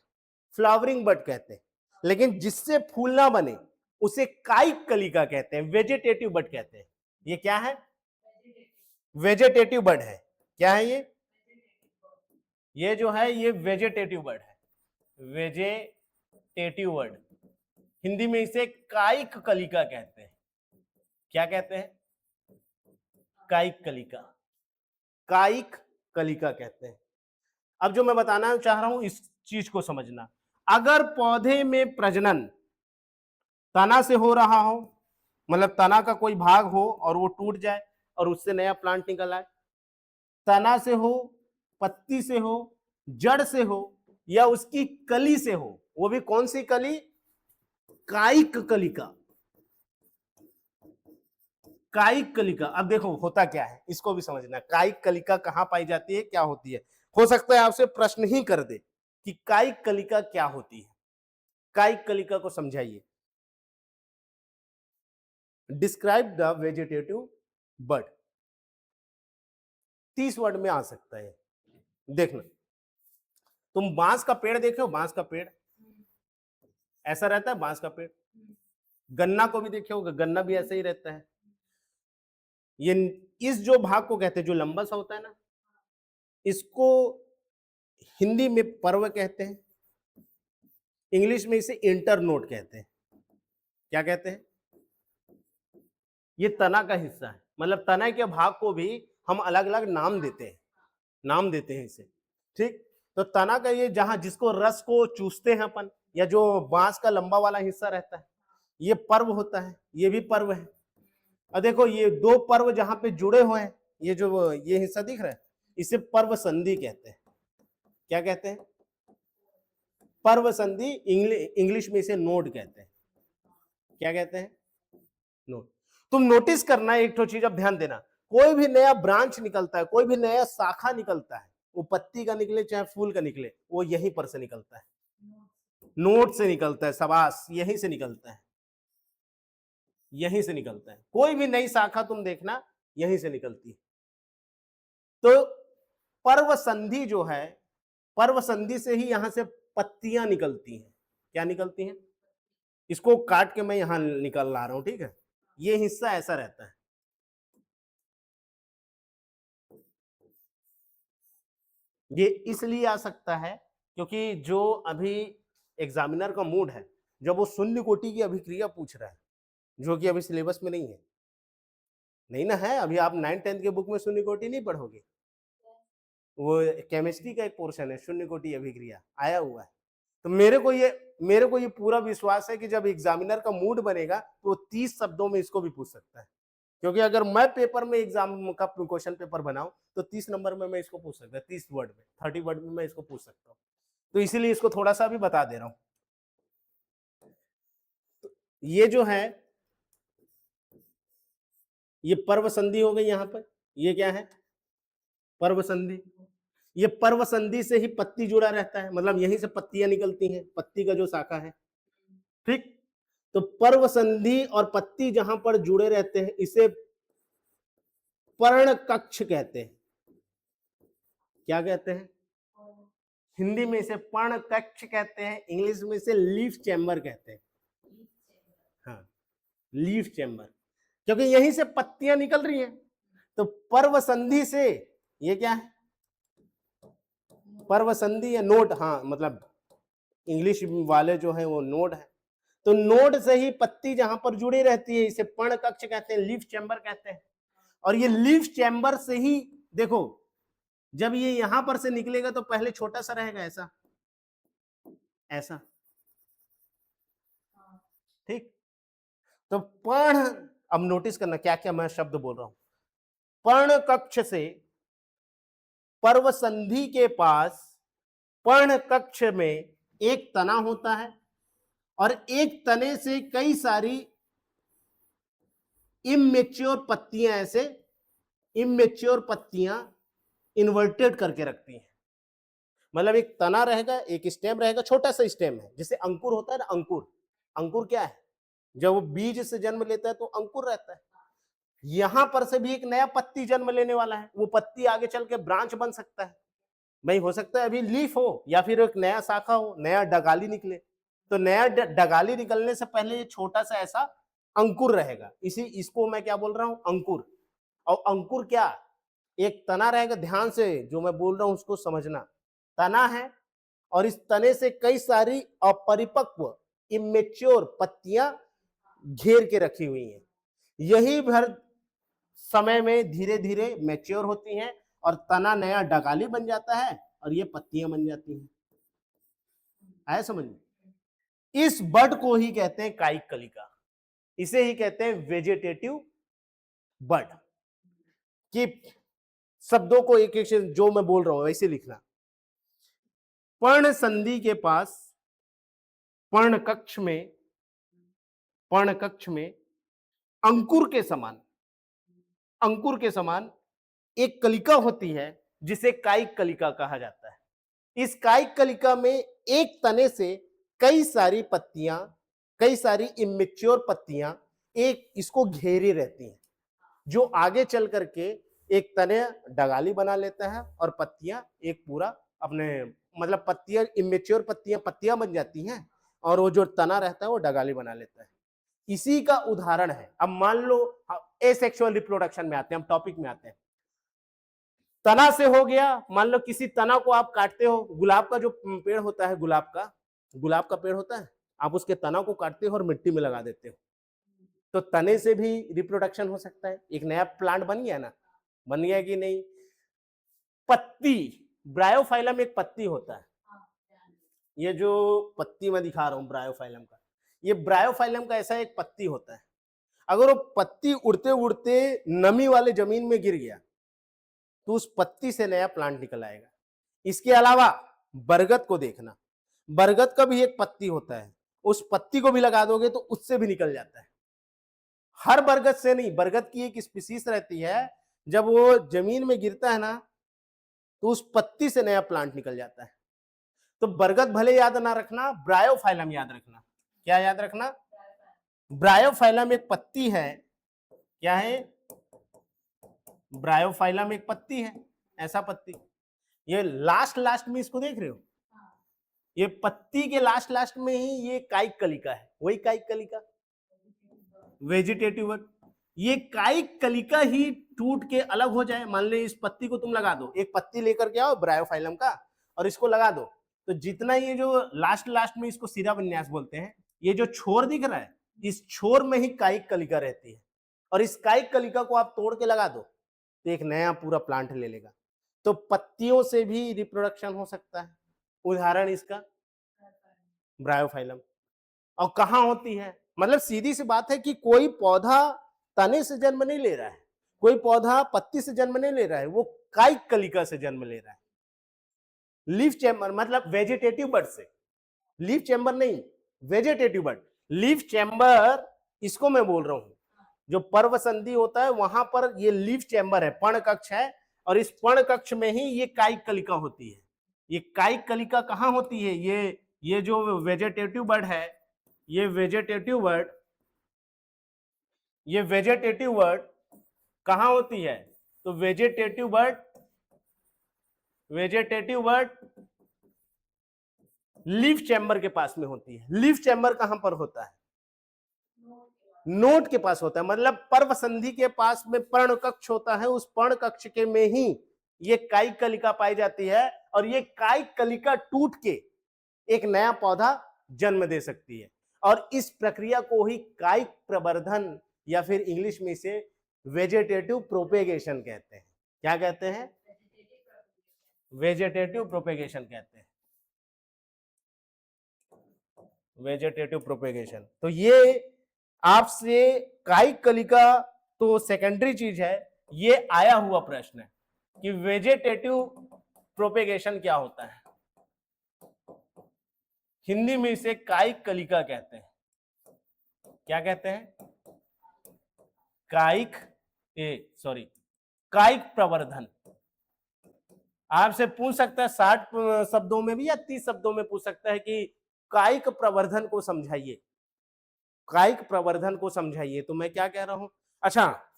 फ्लावरिंग बड कहते हैं। लेकिन जिससे फूल ना बने उसे कायिक कलिका कहते हैं, वेजिटेटिव बड कहते हैं। ये क्या है? वेजिटेटिव बड है। क्या है ये? ये जो है ये वेजिटेटिव बड है, वेजिटेटिव बड। हिंदी में इसे कायिक कलिका कहते हैं। क्या कहते हैं? कायिक कलिका, कायिक कलिका कहते हैं। अब जो मैं बताना चाह रहा हूं इस चीज को समझना। अगर पौधे में प्रजनन तना से हो रहा हो, मतलब तना का कोई भाग हो और वो टूट जाए और उससे नया प्लांट निकल आए, तना से हो, पत्ती से हो, जड़ से हो, या उसकी कली से हो, वो भी कौन सी कली? कायिक कलिका, कायिक कलिका। अब देखो होता क्या है, इसको भी समझना। कायिक कलिका कहां पाई जाती है, क्या होती है? हो सकता है आपसे प्रश्न ही कर दे कि कायिक कलिका क्या होती है। कायिक कलिका को समझाइए। Describe the vegetative bud. 30 word में आ सकता है। देखना, तुम बांस का पेड़ देखे हो? बांस का पेड़ ऐसा रहता है, बांस का पेड़। गन्ना को भी देखे होगा, गन्ना भी ऐसा ही रहता है। ये इस जो भाग को कहते हैं, जो लंबा सा होता है ना, इसको हिंदी में पर्व कहते हैं, इंग्लिश में इसे इंटरनोड कहते हैं। क्या कहते हैं? ये तना का हिस्सा है, मतलब तना के भाग को भी हम अलग अलग नाम देते हैं, नाम देते हैं इसे, ठीक। तो तना का ये जहां जिसको रस को चूसते हैं अपन, या जो बांस का लंबा वाला हिस्सा रहता है, ये पर्व होता है, ये भी पर्व है। और देखो ये दो पर्व जहां पे जुड़े हुए हैं, ये जो ये हिस्सा दिख रहा है, इसे पर्व संधि कहते हैं। क्या कहते हैं? पर्व संधि। इंग्लिश में इसे नोड कहते हैं। क्या कहते हैं? नोड। तुम नोटिस करना एक तो चीज, अब ध्यान देना, कोई भी नया ब्रांच निकलता है, कोई भी नया शाखा निकलता है, वो पत्ती का निकले चाहे फूल का निकले, वो यहीं पर से निकलता है, नोड से निकलता है। शाबाश, यहीं से निकलता है, यहीं से निकलता है। कोई भी नई शाखा तुम देखना यहीं से निकलती है। तो पर्व संधि जो है, पर्व संधि से ही यहां से पत्तियां निकलती हैं। क्या निकलती हैं? इसको काट के मैं यहां निकल ला रहा हूं, ठीक है? ये हिस्सा ऐसा रहता है। ये इसलिए आ सकता है क्योंकि जो अभी एग्जामिनर का मूड है, जब वो शून्य कोटि की अभिक्रिया पूछ रहा है, जो कि अभी सिलेबस में नहीं है, नहीं ना है, अभी आप 9th-10th के बुक में शून्य कोटि नहीं पढ़ोगे। वो केमिस्ट्री का एक पोर्शन है, शून्य कोटि अभिक्रिया आया हुआ है। तो मेरे को ये पूरा विश्वास है कि जब एग्जामिनर का मूड बनेगा तो 30 शब्दों में इसको भी पूछ सकता है, क्योंकि अगर मैं पेपर में एग्जाम का क्वेश्चन पेपर बनाऊं तो 30 नंबर में मैं इसको पूछ सकता है, 30 वर्ड में, 30 वर्ड में मैं इसको पूछ सकता हूँ। तो इसीलिए इसको थोड़ा सा भी बता दे रहा हूं। तो ये जो है, ये पर्व संधि हो गई। यहां पर ये क्या है? पर्व संधि। ये पर्व संधि से ही पत्ती जुड़ा रहता है, मतलब यहीं से पत्तियां निकलती हैं, पत्ती का जो शाखा है, ठीक। तो पर्व संधि और पत्ती जहां पर जुड़े रहते हैं इसे पर्ण कक्ष कहते हैं। क्या कहते हैं? हिंदी में इसे पर्ण कक्ष कहते हैं, इंग्लिश में इसे लीफ चैम्बर कहते हैं। हाँ, लीफ चैम्बर, क्योंकि यहीं से पत्तियां निकल रही हैं। तो पर्व संधि से ये क्या है? पर्व संधि या नोड, हाँ, मतलब इंग्लिश वाले जो है वो नोड है। तो नोड से ही पत्ती जहां पर जुड़ी रहती है इसे पर्ण कक्ष कहते हैं, लीफ चैम्बर कहते हैं। और ये लीफ चैम्बर से ही देखो, जब ये यहां पर से निकलेगा तो पहले छोटा सा रहेगा, ऐसा ऐसा, ठीक। तो पर्ण, अब नोटिस करना क्या क्या मैं शब्द बोल रहा हूं। पर्ण कक्ष से पर्व संधि के पास पर्ण कक्ष में एक तना होता है और एक तने से कई सारी इमेच्योर पत्तियां, ऐसे इमेच्योर पत्तियां इन्वर्टेड करके रखती हैं। मतलब एक तना रहेगा, एक स्टेम रहेगा, छोटा सा स्टेम है, जैसे अंकुर होता है ना, अंकुर। अंकुर क्या है? जब वो बीज से जन्म लेता है तो अंकुर रहता है। यहां पर से भी एक नया पत्ती जन्म लेने वाला है, वो पत्ती आगे चल के ब्रांच बन सकता है, नहीं हो सकता है अभी लीफ हो या फिर एक नया शाखा हो, नया डगाली निकले। तो नया डगाली निकलने से पहले ये छोटा सा ऐसा अंकुर रहेगा, इसको मैं क्या बोल रहा हूं? अंकुर। और अंकुर क्या? एक तना रहेगा, ध्यान से जो मैं बोल रहा हूं उसको समझना। तना है और इस तने से कई सारी अपरिपक्व इमेच्योर पत्तियां घेर के रखी हुई हैं। यही भर समय में धीरे धीरे मैच्योर होती हैं और तना नया डगाली बन जाता है और ये पत्तियां बन जाती हैं। आया समझ में? इस बड को ही कहते हैं कायिक कलिका, इसे ही कहते हैं वेजिटेटिव बड। कि शब्दों को एक एक से जो मैं बोल रहा हूं वैसे लिखना। पर्ण संधि के पास पर्ण कक्ष में, पर्ण कक्ष में अंकुर के समान, अंकुर के समान एक कलिका होती है जिसे कायिक कलिका कहा जाता है। इस कायिक कलिका में एक तने से कई सारी पत्तियां, कई सारी इमेच्योर पत्तियां एक इसको घेरे रहती हैं, जो आगे चल करके एक तने डगाली बना लेता है और पत्तियां एक पूरा अपने, मतलब पत्तियां इमेच्योर पत्तियां बन जाती हैं और वो जो तना रहता है वो डगाली बना लेता है। इसी का उदाहरण है, अब मान लो एसेक्सुअल रिप्रोडक्शन में आते हैं, हम टॉपिक में आते हैं। तना से हो गया, मान लो किसी तना को आप काटते हो, गुलाब का जो पेड़ होता है, गुलाब का पेड़ होता है, आप उसके तना को काटते हो और मिट्टी में लगा देते हो, तो तने से भी रिप्रोडक्शन हो सकता है, एक नया प्लांट बन गया ना, बन गया कि नहीं। पत्ती, ब्रायोफाइलम एक पत्ती होता है, ये जो पत्ती मैं दिखा रहा हूं ब्रायोफाइलम का, ये ब्रायोफाइलम का ऐसा एक पत्ती होता है। अगर वो पत्ती उड़ते उड़ते नमी वाले जमीन में गिर गया तो उस पत्ती से नया प्लांट निकल आएगा। इसके अलावा बरगद को देखना, बरगद का भी एक पत्ती होता है, उस पत्ती को भी लगा दोगे तो उससे भी निकल जाता है। हर बरगद से नहीं, बरगद की एक स्पीसीज रहती है, जब वो जमीन में गिरता है ना तो उस पत्ती से नया प्लांट निकल जाता है। तो बरगद भले याद ना रखना, ब्रायोफाइलम याद रखना। क्या याद रखना? ब्रायोफाइलम एक पत्ती है। क्या है? ब्रायोफाइलम एक पत्ती है, ऐसा पत्ती। ये लास्ट लास्ट में इसको देख रहे हो, ये पत्ती के लास्ट लास्ट में ही ये कायिक कलिका है, वही कायिक कलिका, वेजिटेटिव वर्ड। ये कायिक कलिका ही टूट के अलग हो जाए, मान ले इस पत्ती को तुम लगा दो, एक पत्ती लेकर के आओ ब्रायोफाइलम का और इसको लगा दो, तो जितना ये जो लास्ट लास्ट में इसको सिरा विन्यास बोलते हैं, ये जो छोर दिख रहा है, इस छोर में ही कायिक कलिका रहती है, और इस कायिक कलिका को आप तोड़ के लगा दो तो एक नया पूरा प्लांट ले लेगा। तो पत्तियों से भी रिप्रोडक्शन हो सकता है, उदाहरण इसका ब्रायोफाइलम। और कहाँ होती है? मतलब सीधी सी बात है कि कोई पौधा तने से जन्म नहीं ले रहा है, कोई पौधा पत्ती से जन्म नहीं ले रहा है, वो कायिक कलिका से जन्म ले रहा है। लीफ चैम्बर मतलब वेजिटेटिव बर्ड से, लीफ चैम्बर नहीं, वेजिटेटिव बर्ड। लीफ चैम्बर इसको मैं बोल रहा हूं, जो पर्व संधि होता है वहां पर ये लीफ चैम्बर है, पर्ण कक्ष है, और इस पर्ण कक्ष में ही ये कायिक कलिका होती है। ये कायिक कलिका कहाँ होती है? ये जो वेजिटेटिव बर्ड है, ये वेजिटेटिव बर्ड, ये वेजिटेटिव बर्ड कहाँ होती है? तो वेजिटेटिव बर्ड लीफ चैम्बर के पास में होती है। लीफ चैम्बर कहां पर होता है? नोट के पास होता है, मतलब पर्व संधि के पास में पर्ण कक्ष होता है, उस पर्ण कक्ष के में ही ये कायिक कलिका पाई जाती है, और ये कायिक कलिका टूट के एक नया पौधा जन्म दे सकती है, और इस प्रक्रिया को ही कायिक प्रवर्धन या फिर इंग्लिश में इसे वेजिटेटिव प्रोपेगेशन कहते हैं। क्या कहते हैं? वेजिटेटिव प्रोपेगेशन कहते हैं, वेजिटेटिव प्रोपेगेशन। तो ये आपसे कायिक कलिका तो सेकेंडरी चीज है, ये आया हुआ प्रश्न है कि वेजिटेटिव प्रोपेगेशन क्या होता है। हिंदी में इसे कायिक कलिका कहते हैं। क्या कहते हैं? कायिक प्रवर्धन। आपसे पूछ सकता है 60 शब्दों में भी या 30 शब्दों में पूछ सकता है कि कायिक प्रवर्धन को समझाइए, कायिक प्रवर्धन को समझाइए, तो मैं क्या कह रहा हूं? अच्छा,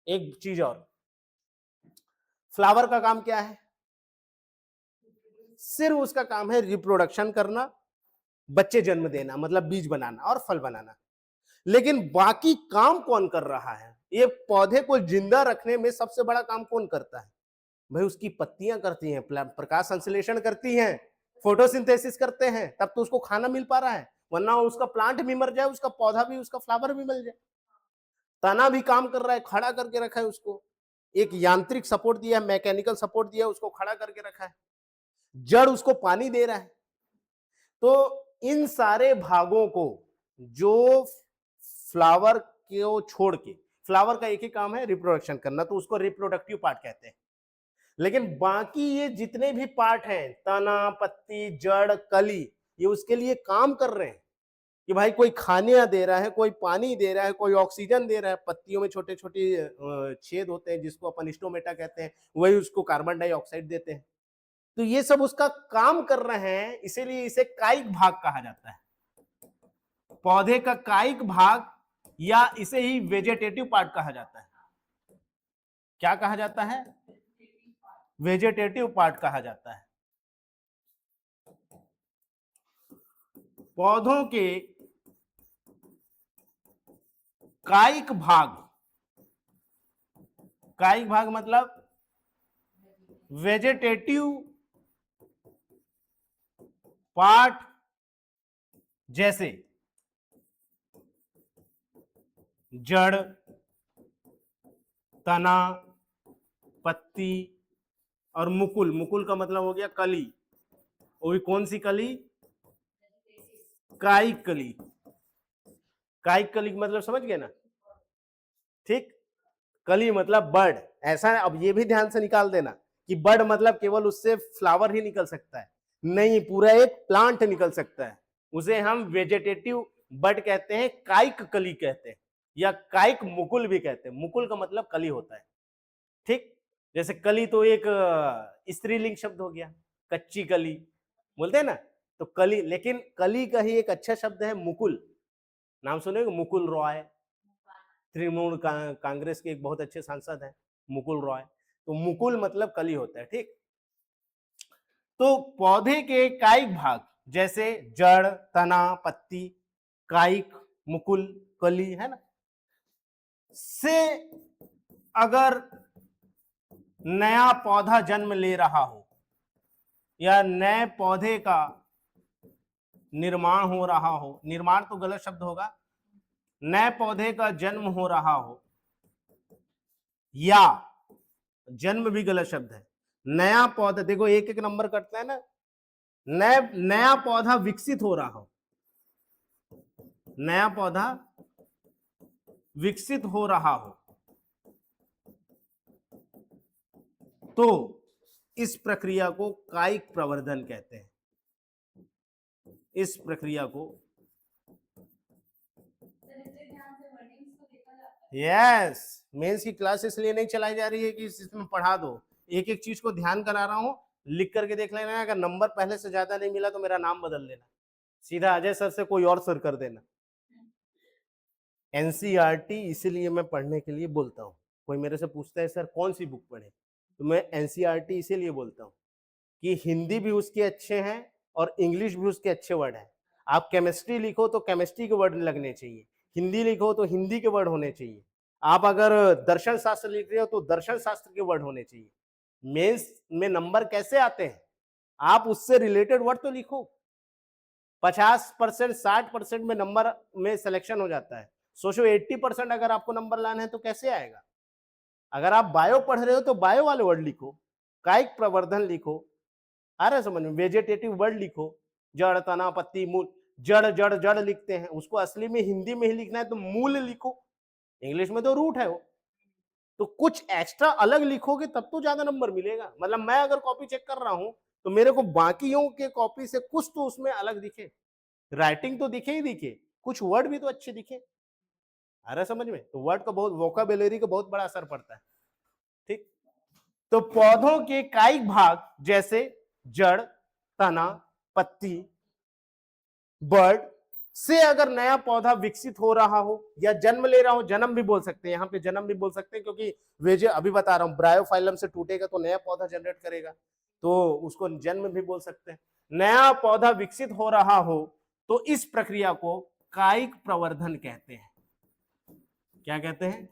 एक चीज और, फ्लावर का काम क्या है? सिर्फ उसका काम है रिप्रोडक्शन करना, बच्चे जन्म देना, मतलब बीज बनाना और फल बनाना। लेकिन बाकी काम कौन कर रहा है? ये पौधे को जिंदा रखने में सबसे बड़ा काम कौन करता है? भाई उसकी पत्तियां करती हैं, प्रकाश संश्लेषण करती हैं, फोटोसिंथेसिस करते हैं, तब तो उसको खाना मिल पा रहा है, वरना उसका प्लांट भी मर जाए, उसका पौधा भी, उसका फ्लावर भी मिल जाए। तना भी काम कर रहा है, खड़ा करके रखा है उसको, एक यांत्रिक सपोर्ट दिया है, मैकेनिकल सपोर्ट दिया है, उसको खड़ा करके रखा है, जड़ उसको पानी दे रहा है। तो इन सारे भागों को जो फ्लावर को छोड़ के, फ्लावर का एक ही काम है रिप्रोडक्शन करना, तो उसको रिप्रोडक्टिव पार्ट कहते हैं। लेकिन बाकी ये जितने भी पार्ट हैं, तना, पत्ती, जड़, कली, ये उसके लिए काम कर रहे हैं कि भाई कोई खाने दे रहा है, कोई पानी दे रहा है, कोई ऑक्सीजन दे रहा है। पत्तियों में छोटे छोटे छेद होते हैं जिसको अपन स्टोमेटा कहते हैं, वही उसको कार्बन डाइऑक्साइड देते हैं। तो ये सब उसका काम कर रहे हैं, इसीलिए इसे कायिक भाग कहा जाता है, पौधे का कायिक भाग, या इसे ही वेजिटेटिव पार्ट कहा जाता है। क्या कहा जाता है? वेजिटेटिव पार्ट कहा जाता है। पौधों के कायिक भाग मतलब वेजिटेटिव पार्ट, जैसे जड़, तना, पत्ती और मुकुल। मुकुल का मतलब हो गया कली, वो भी कौन सी कली? कायिक कली। कायिक कली मतलब समझ गए ना? ठीक, कली मतलब बर्ड, ऐसा है। अब ये भी ध्यान से निकाल देना कि बर्ड मतलब केवल उससे फ्लावर ही निकल सकता है, नहीं, पूरा एक प्लांट निकल सकता है, उसे हम वेजिटेटिव बड कहते हैं, कायिक कली कहते हैं, या कायिक मुकुल भी कहते हैं। मुकुल का मतलब कली होता है, ठीक। जैसे कली तो एक स्त्रीलिंग शब्द हो गया, कच्ची कली बोलते हैं ना, तो कली, लेकिन कली का ही एक अच्छा शब्द है मुकुल। नाम सुने मुकुल रॉय, तृणमूल कांग्रेस के एक बहुत अच्छे सांसद हैं मुकुल रॉय। तो मुकुल मतलब कली होता है, ठीक। तो पौधे के कायिक भाग जैसे जड़, तना, पत्ती, कायिक, मुकुल, कली, है ना, से अगर नया पौधा जन्म ले रहा हो या नए पौधे का निर्माण हो रहा हो, निर्माण तो गलत शब्द होगा, नए पौधे का जन्म हो रहा हो, या जन्म भी गलत शब्द है, नया पौधा, देखो एक एक नंबर कटता है ना, नया पौधा विकसित हो रहा हो, नया पौधा विकसित हो रहा हो, तो इस प्रक्रिया को कायिक प्रवर्धन कहते हैं। इस प्रक्रिया को यस, मेंस की क्लास इसलिए नहीं चलाई जा रही है कि इसमें पढ़ा दो, एक एक चीज को ध्यान करा रहा हूं, लिख करके देख लेना, अगर नंबर पहले से ज्यादा नहीं मिला तो मेरा नाम बदल देना, सीधा अजय सर से कोई और सर कर देना। एनसीईआरटी इसीलिए मैं पढ़ने के लिए बोलता हूँ, कोई मेरे से पूछता है सर कौन सी बुक पढ़े, तो मैं एनसीईआरटी इसीलिए बोलता हूँ कि हिंदी भी उसके अच्छे हैं और इंग्लिश भी उसके अच्छे वर्ड हैं। आप केमिस्ट्री लिखो तो केमिस्ट्री के वर्ड लगने चाहिए, हिंदी लिखो तो हिंदी के वर्ड होने चाहिए, आप अगर दर्शन शास्त्र लिख रहे हो तो दर्शन शास्त्र के वर्ड होने चाहिए। मेंस में नंबर कैसे आते हैं, आप उससे रिलेटेड वर्ड तो लिखो। 50%, 60% में नंबर में सिलेक्शन हो जाता है, सोचो 80% अगर आपको नंबर लाना है तो कैसे आएगा। अगर आप बायो पढ़ रहे हो तो बायो वाले वर्ड लिखो, कायिक प्रवर्धन लिखो, आ रहा है समझ में, वेजिटेटिव वर्ड लिखो, जड़, तना, पत्ती, मूल। जड़ जड़ जड़ लिखते हैं, उसको असली में हिंदी में ही लिखना है तो मूल लिखो, इंग्लिश में तो रूट है वो। तो कुछ एक्स्ट्रा अलग लिखोगे तब तो ज्यादा नंबर मिलेगा। मतलब मैं अगर कॉपी चेक कर रहा हूं तो मेरे को बाकियों के कॉपी से कुछ तो उसमें अलग दिखे, राइटिंग तो दिखे ही दिखे, कुछ वर्ड भी तो अच्छे दिखे, आ रहा है समझ में। तो वर्ड का बहुत, वोकाबुलरी का बहुत बड़ा असर पड़ता है, ठीक। तो पौधों के कायिक भाग जैसे जड़, तना, पत्ती, बर्ड से अगर नया पौधा विकसित हो रहा हो या जन्म ले रहा हो, जन्म भी बोल सकते हैं, यहाँ पे जन्म भी बोल सकते हैं, क्योंकि वेजे अभी बता रहा हूं ब्रायोफाइलम से टूटेगा तो नया पौधा जनरेट करेगा, तो उसको जन्म भी बोल सकते हैं। नया पौधा विकसित हो रहा हो तो इस प्रक्रिया को कायिक प्रवर्धन कहते हैं। क्या कहते हैं?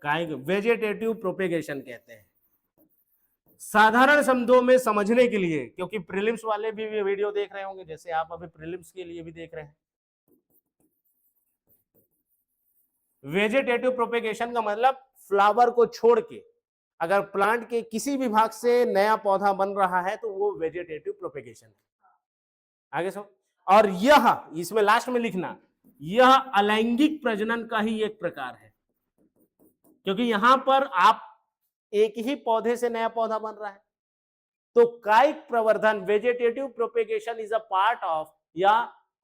कायिक, वेजिटेटिव प्रोपेगेशन कहते हैं। साधारण शब्दों में समझने के लिए, क्योंकि प्रीलिम्स वाले भी वीडियो देख रहे होंगे, जैसे आप अभी प्रीलिम्स के लिए भी देख रहे हैं। वेजिटेटिव प्रोपेगेशन का मतलब फ्लावर को छोड़ के अगर प्लांट के किसी भी भाग से नया पौधा बन रहा है तो वो वेजिटेटिव प्रोपेगेशन है। आगे सो, और यह इसमें लास्ट में लिखना, यह अलैंगिक प्रजनन का ही एक प्रकार है, क्योंकि यहां पर आप एक ही पौधे से नया पौधा बन रहा है। तो कायिक प्रवर्धन, vegetative propagation is a part of या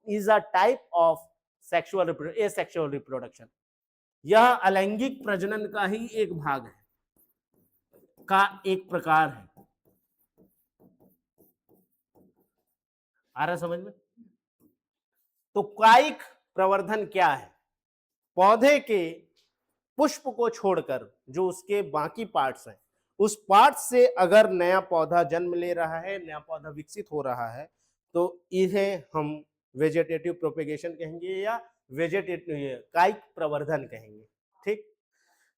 is a type of sexual asexual reproduction. यह अलैंगिक प्रजनन का ही एक भाग है, का एक प्रकार है। आ रहा समझ में? तो कायिक प्रवर्धन क्या है? पौधे के पुष्प को छोड़कर जो उसके बाकी पार्ट्स हैं, उस पार्ट से अगर नया पौधा जन्म ले रहा है, नया पौधा विकसित हो रहा है, तो इन्हें हम वेजिटेटिव प्रोपेगेशन कहेंगे या वेजिटेटिव कायिक प्रवर्धन कहेंगे, ठीक।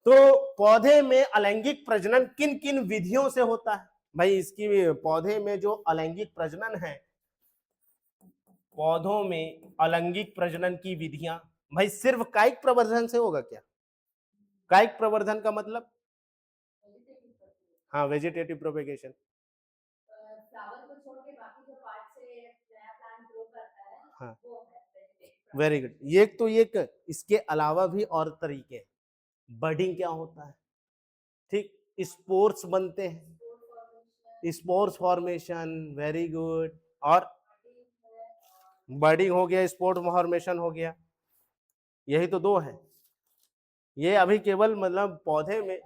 तो पौधे में अलैंगिक प्रजनन किन किन विधियों से होता है? भाई इसकी पौधे में जो अलैंगिक प्रजनन है, पौधों में अलैंगिक प्रजनन की विधियां, भाई सिर्फ कायिक प्रवर्धन से होगा क्या? कायिक प्रवर्धन का मतलब, हाँ वेजिटेटिव प्रोपेगेशन, फ्लावर को छोड़ के बाकी जो पार्ट से नया प्लांट ग्रो करता है, हाँ वो है वेरी गुड। ये तो एक, इसके अलावा भी और तरीके, बडिंग क्या होता है, ठीक, स्पोर्स बनते हैं, स्पोर्स फॉर्मेशन, वेरी गुड। और बर्डिंग हो गया, स्पोर्ट फॉर्मेशन हो गया, यही तो दो है। ये अभी केवल मतलब पौधे में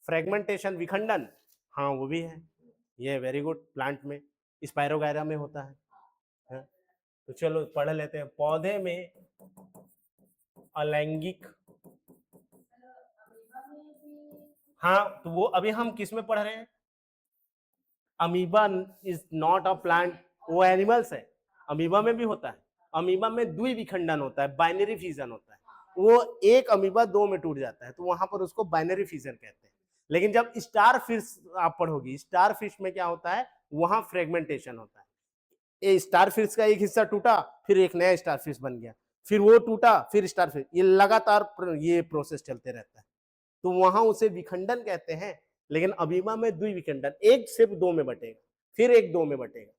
फ्रेगमेंटेशन, विखंडन, हाँ वो भी है, ये वेरी गुड, प्लांट में स्पाइरोगायरा में होता है? तो चलो पढ़ लेते हैं, पौधे में अलैंगिक, हाँ तो वो अभी हम किस में पढ़ रहे हैं? Amoeba is not a plant, वो एनिमल्स है। अमीबा में भी होता है, अमीबा में द्विविखंडन होता है, बाइनरी फिजन होता है, वो एक अमीबा दो में टूट जाता है, तो वहां पर उसको बाइनरी फिजन कहते हैं। लेकिन जब स्टार फिश आप पढ़ोगी, स्टार फिश में क्या होता है, वहां फ्रेगमेंटेशन होता है। ये स्टार फिश का एक हिस्सा टूटा, फिर एक नया स्टार फिश बन गया, फिर वो टूटा, फिर स्टार फिश, ये लगातार ये प्रोसेस चलते रहता है, तो वहां उसे विखंडन कहते हैं। लेकिन अमीबा में द्विविखंडन, एक सिर्फ दो में बटेगा, फिर एक दो में बटेगा।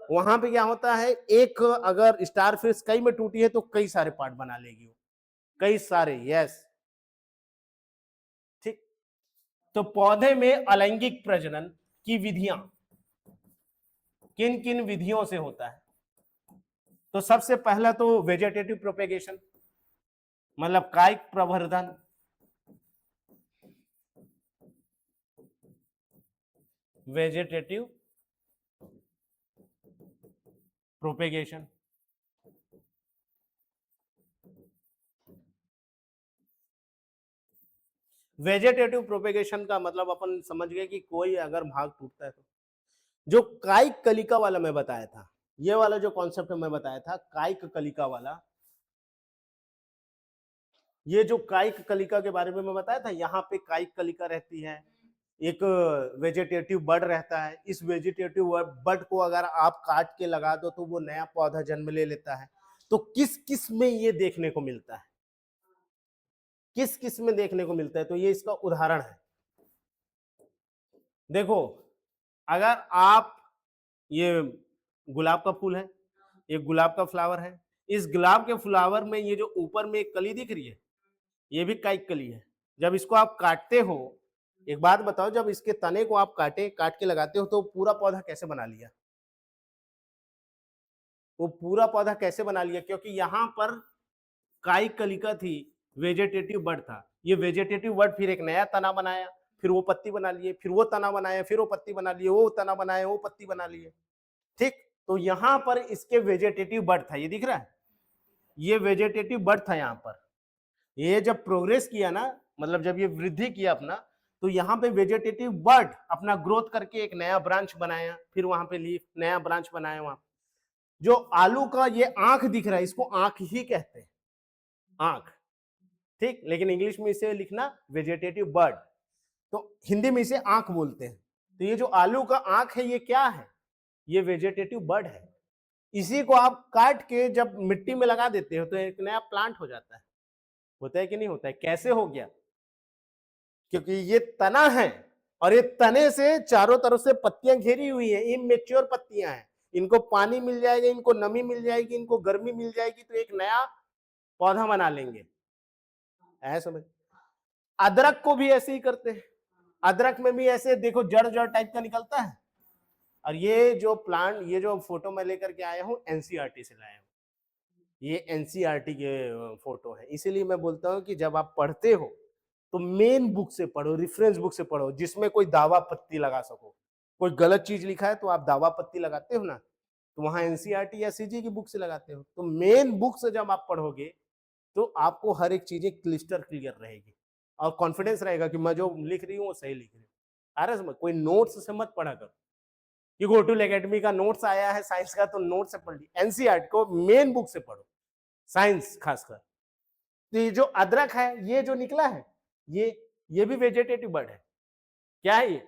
वहां पे क्या होता है, एक अगर स्टार फिश कई में टूटी है तो कई सारे पार्ट बना लेगी वो, कई सारे, यस, ठीक। तो पौधे में अलैंगिक प्रजनन की विधियां किन किन विधियों से होता है? तो सबसे पहला तो वेजिटेटिव प्रोपेगेशन, मतलब कायिक प्रवर्धन, वेजिटेटिव प्रोपेगेशन। वेजिटेटिव प्रोपेगेशन का मतलब अपन समझ गए कि कोई अगर भाग टूटता है तो, जो कायिक कलिका वाला मैं बताया था, ये वाला जो कॉन्सेप्ट मैं बताया था कायिक कलिका वाला, ये जो कायिक कलिका के बारे में मैं बताया था, यहाँ पे कायिक कलिका रहती है, एक वेजिटेटिव बड रहता है, इस वेजिटेटिव बड को अगर आप काट के लगा दो तो वो नया पौधा जन्म ले लेता है। तो किस किस में ये देखने को मिलता है, किस किस में देखने को मिलता है, तो ये इसका उदाहरण है। देखो, अगर आप, ये गुलाब का फूल है, ये गुलाब का फ्लावर है, इस गुलाब के फ्लावर में ये जो ऊपर में एक कली दिख रही है, ये भी काइक कली है। जब इसको आप काटते हो, एक बात बताओ, जब इसके तने को आप काट के लगाते हो तो पूरा पौधा कैसे बना लिया? वो पूरा पौधा कैसे बना लिया? क्योंकि यहाँ पर काइक कलिका थी, वेजिटेटिव बड था, ये वेजिटेटिव बड फिर एक नया तना बनाया, फिर वो पत्ती बना लिए, फिर वो तना बनाया, फिर वो पत्ती बना लिए, वो तना बनाया, वो पत्ती बना लिए, ठीक। तो यहां पर इसके वेजिटेटिव बड था, ये दिख रहा है, ये वेजिटेटिव बड था यहाँ पर। ये जब प्रोग्रेस किया ना, मतलब जब ये वृद्धि किया अपना, तो यहाँ पे वेजिटेटिव बड अपना ग्रोथ करके एक नया ब्रांच बनाया, फिर वहां पे लीफ, नया ब्रांच बनाया वहां। जो आलू का ये आंख दिख रहा है, इसको आंख ही कहते हैं, आंख, ठीक। लेकिन इंग्लिश में इसे लिखना वेजिटेटिव बड, तो हिंदी में इसे आंख बोलते हैं। तो ये जो आलू का आंख है, ये क्या है? ये वेजिटेटिव बड है। इसी को आप काट के जब मिट्टी में लगा देते हो तो एक नया प्लांट हो जाता है। होता है कि नहीं होता है? कैसे हो गया? क्योंकि ये तना है, और ये तने से चारों तरफ से पत्तियां घेरी हुई है, इमेच्योर पत्तियां हैं, इनको पानी मिल जाएगा, इनको नमी मिल जाएगी, इनको गर्मी मिल जाएगी, तो एक नया पौधा बना लेंगे। ऐसा समझ। अदरक को भी ऐसे ही करते हैं, अदरक में भी ऐसे देखो जड़ जड़ टाइप का निकलता है। और ये जो प्लांट, ये जो फोटो मैं लेकर के आया हूँ एनसीईआरटी से लाया हूँ, ये एनसीईआरटी के फोटो है। इसीलिए मैं बोलता हूँ कि जब आप पढ़ते हो तो मेन बुक से पढ़ो, रेफरेंस बुक से पढ़ो, जिसमें कोई दावा पत्ती लगा सको। कोई गलत चीज लिखा है तो आप दावा पत्ती लगाते हो ना, तो वहां एनसीईआरटी या सीजी की बुक से लगाते हो। तो मेन बुक से जब आप पढ़ोगे तो आपको हर एक चीजें क्लिस्टर क्लियर रहेगी, और कॉन्फिडेंस रहेगा कि मैं जो लिख रही हूँ वो सही लिख रही हूँ। आ रहा है समझ? कोई नोट्स से मत पढ़ा करो कि गोटूल एकेडमी का नोट्स आया है साइंस का तो नोट से पढ़ ली, एनसीईआरटी को मेन बुक से पढ़ो, साइंस खासकर। तो ये जो अदरक है, ये जो निकला है, ये भी वेजिटेटिव बर्ड है। क्या है ये?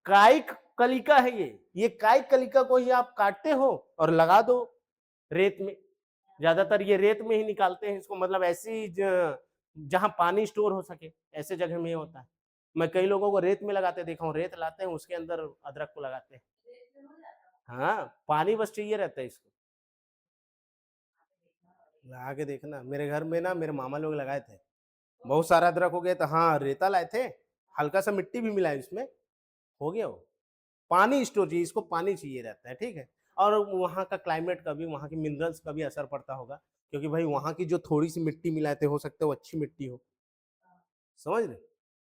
कायिक कलिका है ये कायिक कलिका को ही आप काटते हो और लगा दो रेत में। ज्यादातर ये रेत में ही निकालते हैं इसको, मतलब ऐसी जहां पानी स्टोर हो सके, ऐसे जगह में होता है। मैं कई लोगों को रेत में लगाते देखा हूँ, रेत लाते हैं उसके अंदर अदरक को लगाते हैं। हाँ, पानी बस चाहिए रहता है इसको। लगा के देखना, मेरे घर में ना मेरे मामा लोग लगाए थे, बहुत सारा अदरक हो गया था। हाँ, रेता लाए थे, हल्का सा मिट्टी भी मिला है इसमें, हो गया वो। पानी स्टोर चाहिए, इसको पानी चाहिए रहता है, ठीक है। और वहाँ का क्लाइमेट का भी, वहाँ के मिनरल्स का भी असर पड़ता होगा, क्योंकि भाई वहाँ की जो थोड़ी सी मिट्टी मिलाते हो सकते हो अच्छी मिट्टी हो, समझ रहे।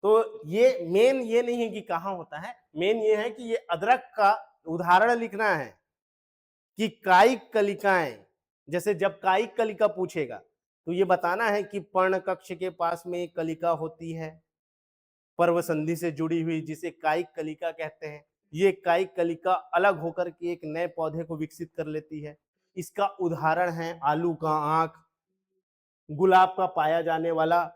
तो ये मेन ये नहीं है कि कहाँ होता है, मेन ये है कि ये अदरक का उदाहरण लिखना है कि कायिक कलिकाएं, जैसे जब कायिक कलिका पूछेगा तो ये बताना है कि पर्ण कक्ष के पास में एक कलिका होती है पर्व संधि से जुड़ी हुई, जिसे कायिक कलिका कहते हैं। ये कायिक कलिका अलग होकर के एक नए पौधे को विकसित कर लेती है। इसका उदाहरण है आलू का आंख, गुलाब का पाया जाने वाला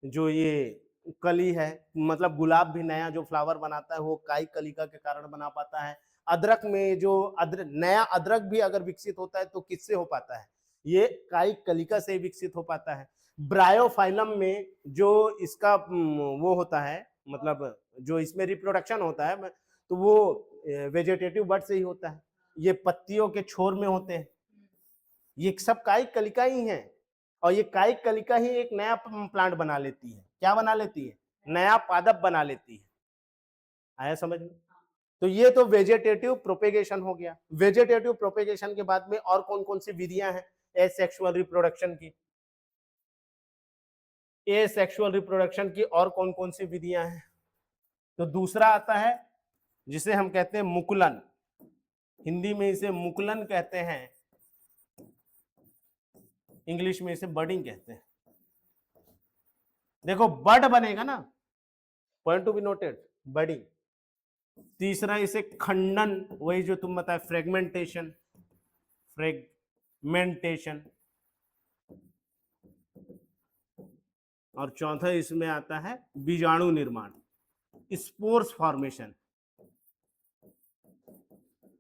जो ये कली है, मतलब गुलाब भी नया जो फ्लावर बनाता है वो कायिक कलिका के कारण बना पाता है। अदरक में जो नया अदरक भी अगर विकसित होता है तो किससे हो पाता है, ये कायिक कलिका से विकसित हो पाता है। ब्रायोफाइलम में जो इसका वो होता है, मतलब जो इसमें रिप्रोडक्शन होता है तो वो वेजिटेटिव बर्ड से ही होता है, ये पत्तियों के छोर में होते हैं, ये सब कायिक कलिका ही है। और ये कायिक कलिका ही एक नया प्लांट बना लेती है। क्या बना लेती है? नया पादप बना लेती है। आया समझ में? तो ये तो वेजिटेटिव प्रोपेगेशन हो गया। वेजिटेटिव प्रोपेगेशन के बाद में और कौन कौन सी विधियां हैं एसेक्सुअल रिप्रोडक्शन की? एसेक्सुअल रिप्रोडक्शन की और कौन कौन सी विधियां हैं? तो दूसरा आता है जिसे हम कहते हैं मुकुलन, हिंदी में इसे मुकुलन कहते हैं, इंग्लिश में इसे बर्डिंग कहते हैं। देखो बर्ड बनेगा ना, पॉइंट टू बी नोटेड, बर्डिंग। तीसरा इसे खंडन, वही जो तुम बताए फ्रेगमेंटेशन, फ्रेगमेंटेशन। और चौथा इसमें आता है बीजाणु निर्माण, स्पोर्स फॉर्मेशन,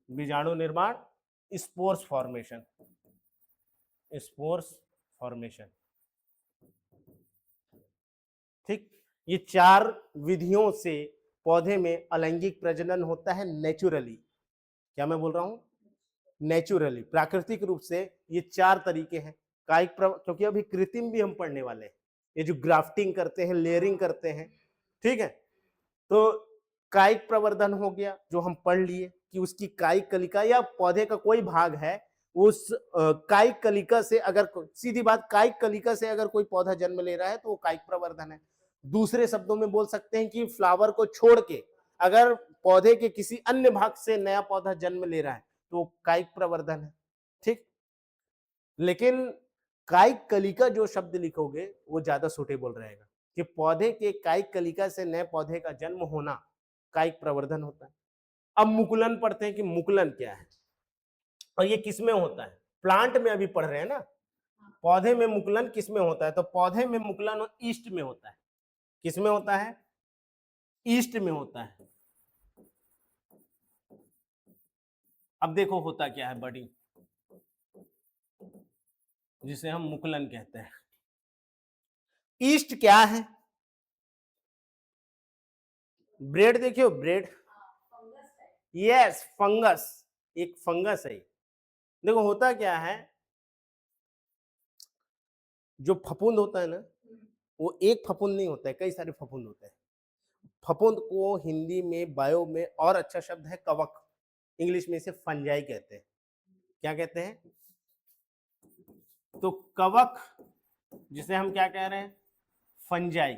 बीजाणु निर्माण, स्पोर्स फॉर्मेशन, स्पोर्स फॉर्मेशन। ठीक, ये चार विधियों से पौधे में अलैंगिक प्रजनन होता है नेचुरली। क्या मैं बोल रहा हूं? नेचुरली, प्राकृतिक रूप से ये चार तरीके हैं। कायिक क्योंकि अभी कृत्रिम भी हम पढ़ने वाले हैं, ये जो ग्राफ्टिंग करते हैं, लेयरिंग करते हैं, ठीक है। तो कायिक प्रवर्धन हो गया जो हम पढ़ लिए कि उसकी कायिक कलिका या पौधे का कोई भाग है उस कायिक कलिका से, अगर सीधी बात, कायिक कलिका से अगर कोई पौधा जन्म ले रहा है तो वो कायिक प्रवर्धन है। दूसरे शब्दों में बोल सकते हैं कि फ्लावर को छोड़ के अगर पौधे के किसी अन्य भाग से नया पौधा जन्म ले रहा है तो कायिक प्रवर्धन है, ठीक। लेकिन कायिक कलिका जो शब्द लिखोगे वो ज्यादा सूटेबल रहेगा कि पौधे के कायिक कलिका से नए पौधे का जन्म होना कायिक प्रवर्धन होता है। अब मुकुलन पढ़ते हैं कि मुकुलन क्या है और ये किसमें होता है। प्लांट में अभी पढ़ रहे हैं ना, पौधे में मुकुलन किसमें होता है, तो पौधे में मुकुलन ईस्ट में होता है। किसमें होता है? ईस्ट में होता है। अब देखो होता क्या है बडी, जिसे हम मुकुलन कहते हैं। ईस्ट क्या है? ब्रेड देखियो, ब्रेड, यस फंगस, एक फंगस है। देखो होता क्या है, जो फफूंद होता है ना, वो एक फफूंद नहीं होता है, कई सारे फफूंद होते हैं। फफूंद को हिंदी में बायो में और अच्छा शब्द है कवक, इंग्लिश में इसे फंजाई कहते हैं। क्या कहते हैं? तो कवक, जिसे हम क्या कह रहे हैं, फंजाई,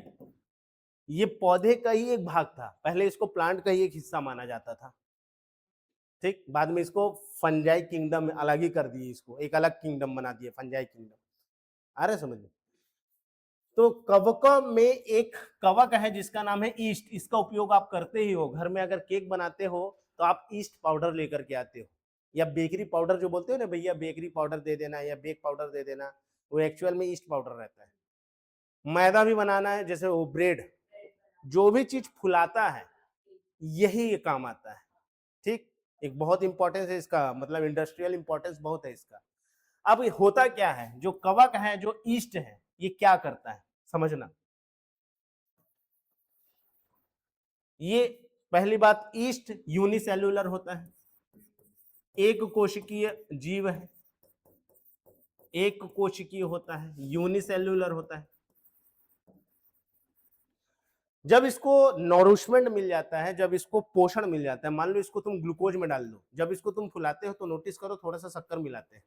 ये पौधे का ही एक भाग था। पहले इसको प्लांट का ही एक हिस्सा माना जाता था, ठीक। बाद में इसको फंजाई किंगडम अलग ही कर दिए, इसको एक अलग किंगडम बना दिए, फंजाई किंगडम। आ रहे समझ में? तो कवकों में एक कवक है जिसका नाम है ईस्ट। इसका उपयोग आप करते ही हो, घर में अगर केक बनाते हो तो आप ईस्ट पाउडर लेकर के आते हो, या बेकरी पाउडर जो बोलते हो ना, भैया बेकरी पाउडर दे देना या बेक पाउडर दे देना, वो एक्चुअल में ईस्ट पाउडर रहता है। मैदा भी बनाना है, जैसे वो ब्रेड, जो भी चीज फुलाता है यही काम आता है, ठीक। एक बहुत इंपॉर्टेंस है इसका, मतलब इंडस्ट्रियल इंपॉर्टेंस बहुत है इसका। अब होता क्या है, जो कवक है, जो ईस्ट है, ये क्या करता है समझना। ये पहली बात, ईस्ट यूनिसेल्युलर होता है, एक कोशिकीय जीव है, एक कोशिकीय होता है, यूनिसेल्युलर होता है। जब इसको नॉरिशमेंट मिल जाता है, जब इसको पोषण मिल जाता है, मान लो इसको तुम ग्लूकोज में डाल दो, जब इसको तुम फुलाते हो तो नोटिस करो थोड़ा सा शक्कर मिलाते हैं।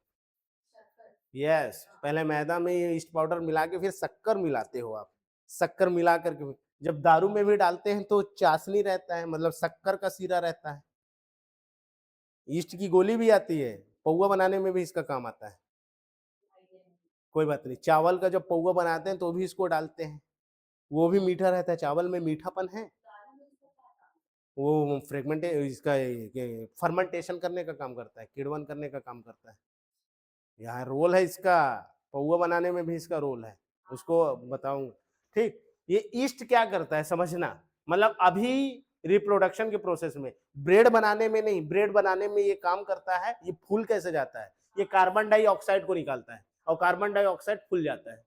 यस, पहले मैदा में ये ईस्ट पाउडर मिला के फिर शक्कर मिलाते हो आप। शक्कर मिला करके जब दारू में भी डालते हैं तो चाशनी रहता है, मतलब शक्कर का सीरा रहता है। ईस्ट की गोली भी आती है, पौवा बनाने में भी इसका काम आता है। कोई बात नहीं, चावल का जब पौवा बनाते हैं तो भी इसको डालते हैं, वो भी मीठा रहता है, चावल में मीठापन है। वो फ्रेगमेंट इसका फर्मेंटेशन करने का काम करता है, किण्वन करने का काम करता है। यहाँ रोल है इसका, पौवा बनाने में भी इसका रोल है, उसको बताऊंगा। ठीक, ये ईस्ट क्या करता है समझना, मतलब अभी रिप्रोडक्शन के प्रोसेस में, ब्रेड बनाने में नहीं, ब्रेड बनाने में ये काम करता है। ये फूल कैसे जाता है, ये कार्बन डाइऑक्साइड को निकालता है और कार्बन डाइऑक्साइड फूल जाता है।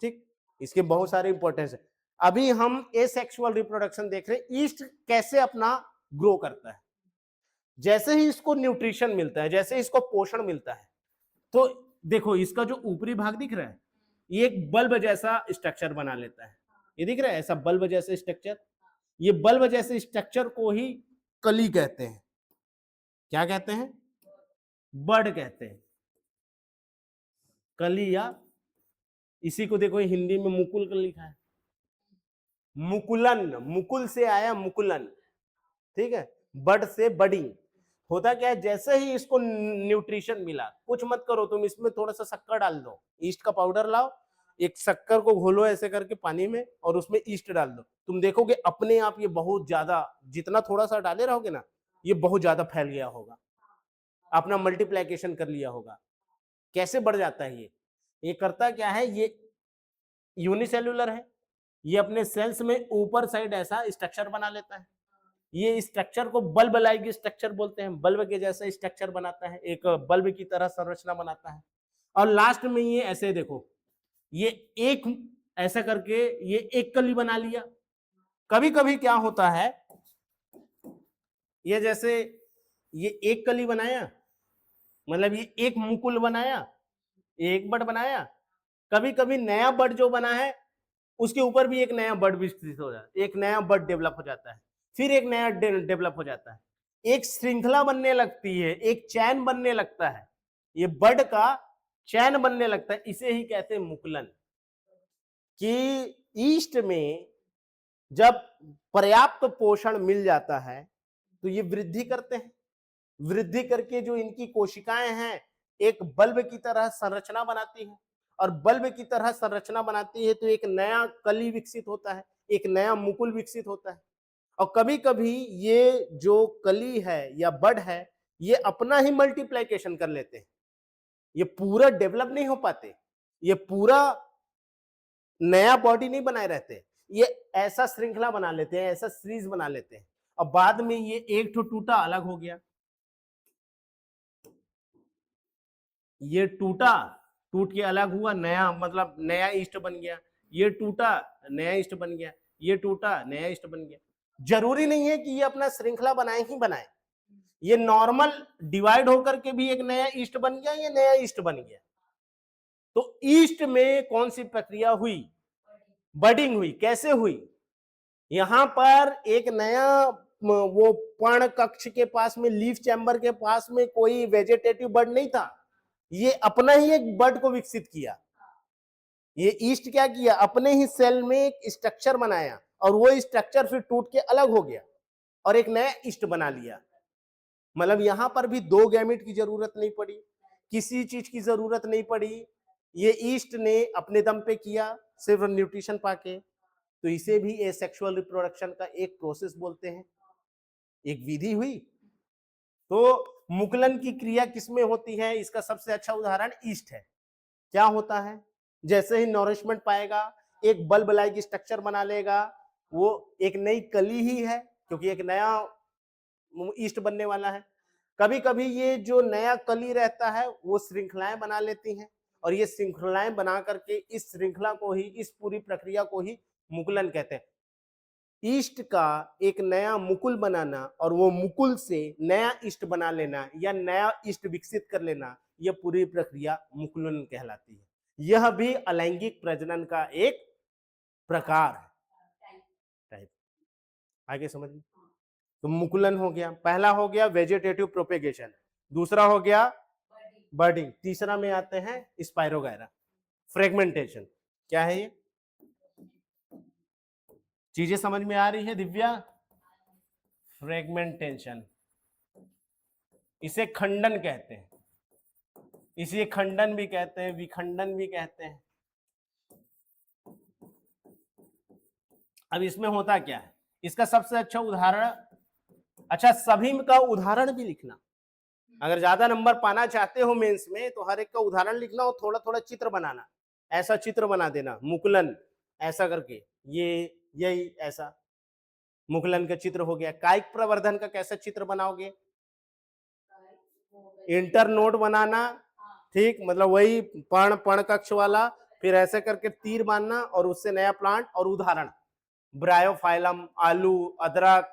ठीक, इसके बहुत सारे इंपॉर्टेंस है। अभी हम एसेक्सुअल रिप्रोडक्शन देख रहे हैं, ईस्ट कैसे अपना ग्रो करता है। जैसे ही इसको न्यूट्रिशन मिलता है, जैसे इसको पोषण मिलता है, तो देखो इसका जो ऊपरी भाग दिख रहा है, ये एक बल्ब जैसा स्ट्रक्चर बना लेता है। ये दिख रहा है ऐसा बल्ब जैसे स्ट्रक्चर, ये बल्ब जैसे स्ट्रक्चर को ही कली कहते हैं। क्या कहते हैं? बड कहते हैं, कली, या इसी को देखो हिंदी में मुकुल कर लिखा है, मुकुलन, मुकुल से आया मुकुलन। ठीक है, बड से बडिंग। होता क्या है, जैसे ही इसको न्यूट्रिशन मिला, कुछ मत करो तुम, इसमें थोड़ा सा शक्कर डाल दो, ईस्ट का पाउडर लाओ, एक शक्कर को घोलो ऐसे करके पानी में और उसमें ईस्ट डाल दो, तुम देखोगे अपने आप ये बहुत ज्यादा, जितना थोड़ा सा डाले रहोगे ना, ये बहुत ज्यादा फैल गया होगा, अपना मल्टीप्लीकेशन कर लिया होगा। कैसे बढ़ जाता है ये करता क्या है, ये यूनिसेल्युलर है, ये अपने सेल्स में ऊपर साइड ऐसा स्ट्रक्चर बना लेता है। ये स्ट्रक्चर को बल्ब लाइक स्ट्रक्चर बोलते हैं, बल्ब के जैसा स्ट्रक्चर बनाता है, एक बल्ब की तरह संरचना बनाता है। और लास्ट में ये ऐसे देखो, ये एक ऐसा करके ये एक कली बना लिया। कभी कभी क्या होता है, ये जैसे ये एक कली बनाया, मतलब ये एक मुकुल बनाया, एक बड बनाया, कभी कभी नया बड जो बना है उसके ऊपर भी एक नया बड विकसित हो जाता है, एक नया बड डेवलप हो जाता है, फिर एक नया डेवलप हो जाता है, एक श्रृंखला बनने लगती है, एक चैन बनने लगता है, ये बड का चैन बनने लगता है, इसे ही कहते हैं मुकुलन। कि ईस्ट में जब पर्याप्त पोषण मिल जाता है तो ये वृद्धि करते हैं, वृद्धि करके जो इनकी कोशिकाएं हैं एक बल्ब की तरह संरचना बनाती है, और बल्ब की तरह संरचना बनाती है तो एक नया कली विकसित होता है, एक नया मुकुल विकसित होता है। और कभी कभी ये जो कली है या बड है, ये अपना ही मल्टीप्लीकेशन कर लेते हैं, ये पूरा डेवलप नहीं हो पाते, ये पूरा नया बॉडी नहीं बनाए रहते, ये ऐसा श्रृंखला बना लेते हैं, ऐसा सीरीज बना लेते हैं, और बाद में ये एक टूटा अलग हो गया, ये टूटा, टूट के अलग हुआ, नया मतलब नया ईस्ट बन गया, ये टूटा नया ईस्ट बन गया, ये टूटा नया ईस्ट बन गया। जरूरी नहीं है कि ये अपना श्रृंखला बनाए ही बनाए, ये नॉर्मल डिवाइड होकर के भी एक नया ईस्ट बन गया, ये नया ईस्ट बन गया। तो ईस्ट में कौन सी प्रक्रिया हुई, बडिंग हुई। कैसे हुई, यहां पर एक नया वो पर्ण कक्ष के पास में, लीफ चैम्बर के पास में कोई वेजिटेटिव बड नहीं था, ये अपना ही एक बड को विकसित किया। ये ईस्ट क्या किया, अपने ही सेल में एक स्ट्रक्चर बनाया, और वो स्ट्रक्चर फिर टूट के अलग हो गया और एक नया ईस्ट बना लिया। मतलब यहां पर भी दो गैमेट की जरूरत नहीं पड़ी, किसी चीज की जरूरत नहीं पड़ी, ये ईस्ट ने अपने दम पे किया, सिर्फ न्यूट्रिशन पाके। तो इसे भी एसेक्सुअल रिप्रोडक्शन का एक प्रोसेस बोलते हैं, एक विधि हुई। तो मुकुलन की क्रिया किसमें होती है, इसका सबसे अच्छा उदाहरण ईस्ट है। क्या होता है, जैसे ही नॉरिशमेंट पाएगा, एक बल्ब लाइक स्ट्रक्चर बना लेगा, वो एक नई कली ही है, क्योंकि एक नया ईस्ट बनने वाला है। कभी कभी ये जो नया कली रहता है वो श्रृंखलाएं बना लेती हैं, और ये श्रृंखलाएं बना करके इस श्रृंखला को ही, इस पूरी प्रक्रिया को ही मुकुलन कहते हैं। ईस्ट का एक नया मुकुल बनाना और वो मुकुल से नया ईस्ट बना लेना या नया ईस्ट विकसित कर लेना, यह पूरी प्रक्रिया मुकुलन कहलाती है। यह भी अलैंगिक प्रजनन का एक प्रकार है। आगे समझ में। तो मुकुलन हो गया, पहला हो गया वेजिटेटिव प्रोपेगेशन, दूसरा हो गया बर्डिंग, तीसरा में आते हैं स्पाइरोगायरा। फ्रेगमेंटेशन क्या है ये? चीजें समझ में आ रही है दिव्या? फ्रेगमेंटेशन, इसे खंडन कहते हैं, इसे खंडन भी कहते हैं, विखंडन भी कहते हैं। अब इसमें होता क्या है, इसका सबसे अच्छा उदाहरण, अच्छा सभी का उदाहरण भी लिखना, अगर ज्यादा नंबर पाना चाहते हो मेंस में तो हर एक का उदाहरण लिखना और थोड़ा थोड़ा चित्र बनाना, ऐसा चित्र बना देना, मुकुलन ऐसा करके, ये यही ऐसा मुकुलन का चित्र हो गया। कायिक प्रवर्धन का कैसा चित्र बनाओगे? इंटरनोड बनाना, ठीक, मतलब वही पर्ण कक्ष वाला, फिर ऐसे करके तीर बांधना और उससे नया प्लांट और उदाहरण, ब्रायोफाइलम, आलू, अदरक।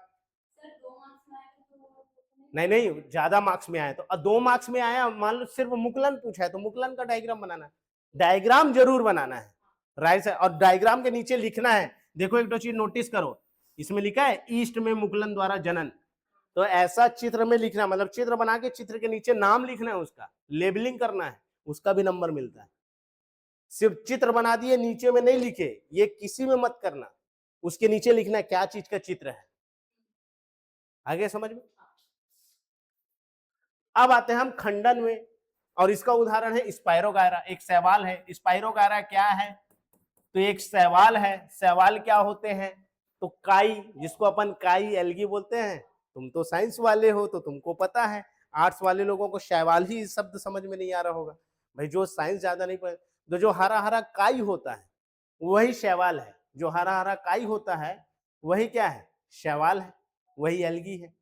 नहीं नहीं, ज्यादा मार्क्स में आया तो 2 मार्क्स में आया, मान लो सिर्फ मुकुलन पूछा है तो मुकुलन का डायग्राम बनाना है, डायग्राम जरूर बनाना है, राइट है, और डायग्राम के नीचे लिखना है। देखो एक दो चीज नोटिस करो, इसमें लिखा है ईस्ट में मुकुलन द्वारा जनन, तो ऐसा चित्र में लिखना, मतलब चित्र बना के चित्र के नीचे नाम लिखना है, उसका लेबलिंग करना है, उसका भी नंबर मिलता है। सिर्फ चित्र बना दिए नीचे में नहीं लिखे, ये किसी में मत करना, उसके नीचे लिखना है क्या चीज का चित्र है। आगे समझ में। अब आते हैं हम खंडन में, और इसका उदाहरण है स्पाइरोगायरा, एक शैवाल है। स्पाइरोगायरा क्या है? तो एक शैवाल है। शैवाल क्या होते हैं? तो काई, जिसको अपन काई एल्गी बोलते हैं, तुम तो साइंस वाले हो तो तुमको पता है, आर्ट्स वाले लोगों को शैवाल ही शब्द समझ में नहीं आ रहा होगा भाई, जो साइंस ज्यादा नहीं पढ़े। तो जो हरा हरा काई होता है वही शैवाल है, जो हरा हरा काई होता है वही क्या है? शैवाल है, वही एल्गी है।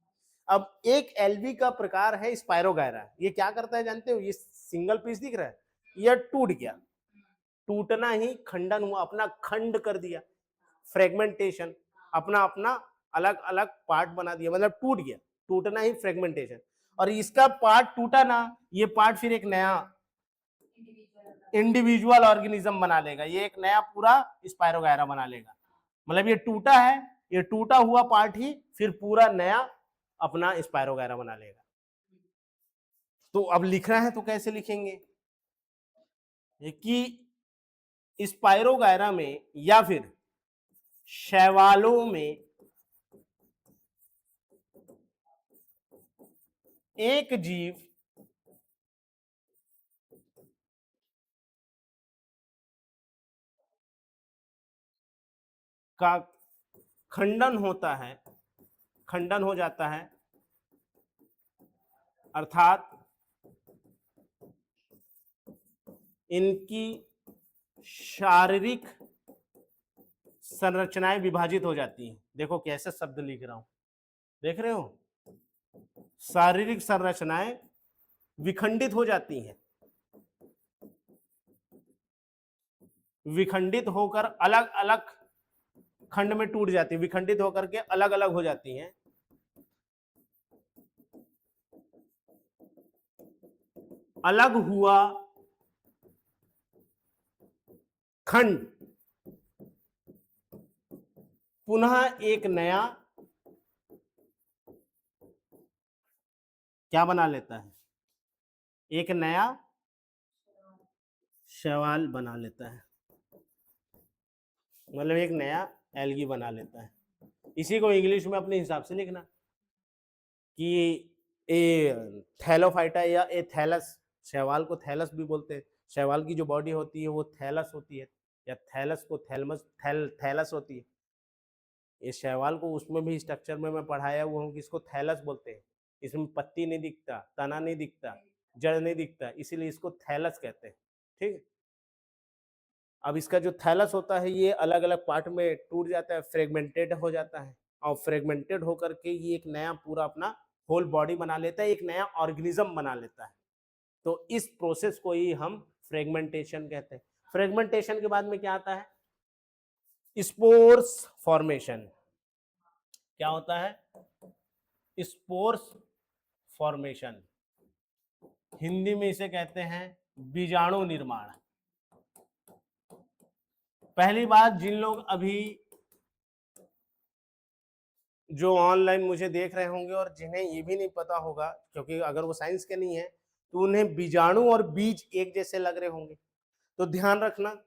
अब एक एल्गी का प्रकार है स्पाइरोगायरा, ये क्या करता है जानते हो? ये सिंगल पीस दिख रहा है, ये टूट गया, टूटना ही खंडन हुआ, अपना खंड कर दिया, फ्रेगमेंटेशन, अपना अपना अलग अलग पार्ट बना दिया, मतलब टूट गया, टूटना ही फ्रेगमेंटेशन। और इसका पार्ट टूटा ना, ये पार्ट फिर एक नया इंडिविजुअल ऑर्गेनिज्म बना लेगा, ये एक नया पूरा स्पाइरोगायरा बना लेगा। मतलब ये टूटा है, ये टूटा हुआ पार्ट ही फिर पूरा नया अपना स्पाइरोगायरा बना लेगा। तो अब लिखना है तो कैसे लिखेंगे कि स्पाइरोगायरा में या फिर शैवालों में एक जीव का खंडन होता है, खंडन हो जाता है, अर्थात इनकी शारीरिक संरचनाएं विभाजित हो जाती हैं। देखो कैसे शब्द लिख रहा हूं, देख रहे हो? शारीरिक संरचनाएं विखंडित हो जाती हैं, विखंडित होकर अलग अलग खंड में टूट जाती है, विखंडित होकर के अलग अलग हो जाती हैं। अलग हुआ खंड पुनः एक नया क्या बना लेता है? एक नया शैवाल बना लेता है, मतलब एक नया एल्गी बना लेता है। इसी को इंग्लिश में अपने हिसाब से लिखना कि ए थैलोफाइटा या ए थैलस, शैवाल को थैलस भी बोलते हैं, शैवाल की जो बॉडी होती है वो थैलस होती है, या थैलस को थैलमस थैलस होती है। ये शैवाल को उसमें भी स्ट्रक्चर में मैं पढ़ाया हुआ हूँ कि इसको थैलस बोलते हैं। इसमें पत्ती नहीं दिखता, तना नहीं दिखता, जड़ नहीं दिखता, इसीलिए इसको थैलस कहते हैं, ठीक है। अब इसका जो थैलस होता है ये अलग अलग पार्ट में टूट जाता है, फ्रेगमेंटेड हो जाता है, और फ्रेगमेंटेड होकर के ये एक नया पूरा अपना होल बॉडी बना लेता है, एक नया ऑर्गेनिज्म बना लेता है। तो इस प्रोसेस को ही हम फ्रेगमेंटेशन कहते हैं। फ्रेगमेंटेशन के बाद में क्या आता है? Spores formation. क्या होता है? स्पोर्स फॉर्मेशन, हिंदी में इसे कहते हैं बीजाणु निर्माण। पहली बात, जिन लोग अभी जो ऑनलाइन मुझे देख रहे होंगे और जिन्हें ये भी नहीं पता होगा, क्योंकि अगर वो साइंस के नहीं है तो उन्हें बीजाणु और बीज एक जैसे लग रहे होंगे। तो ध्यान रखना,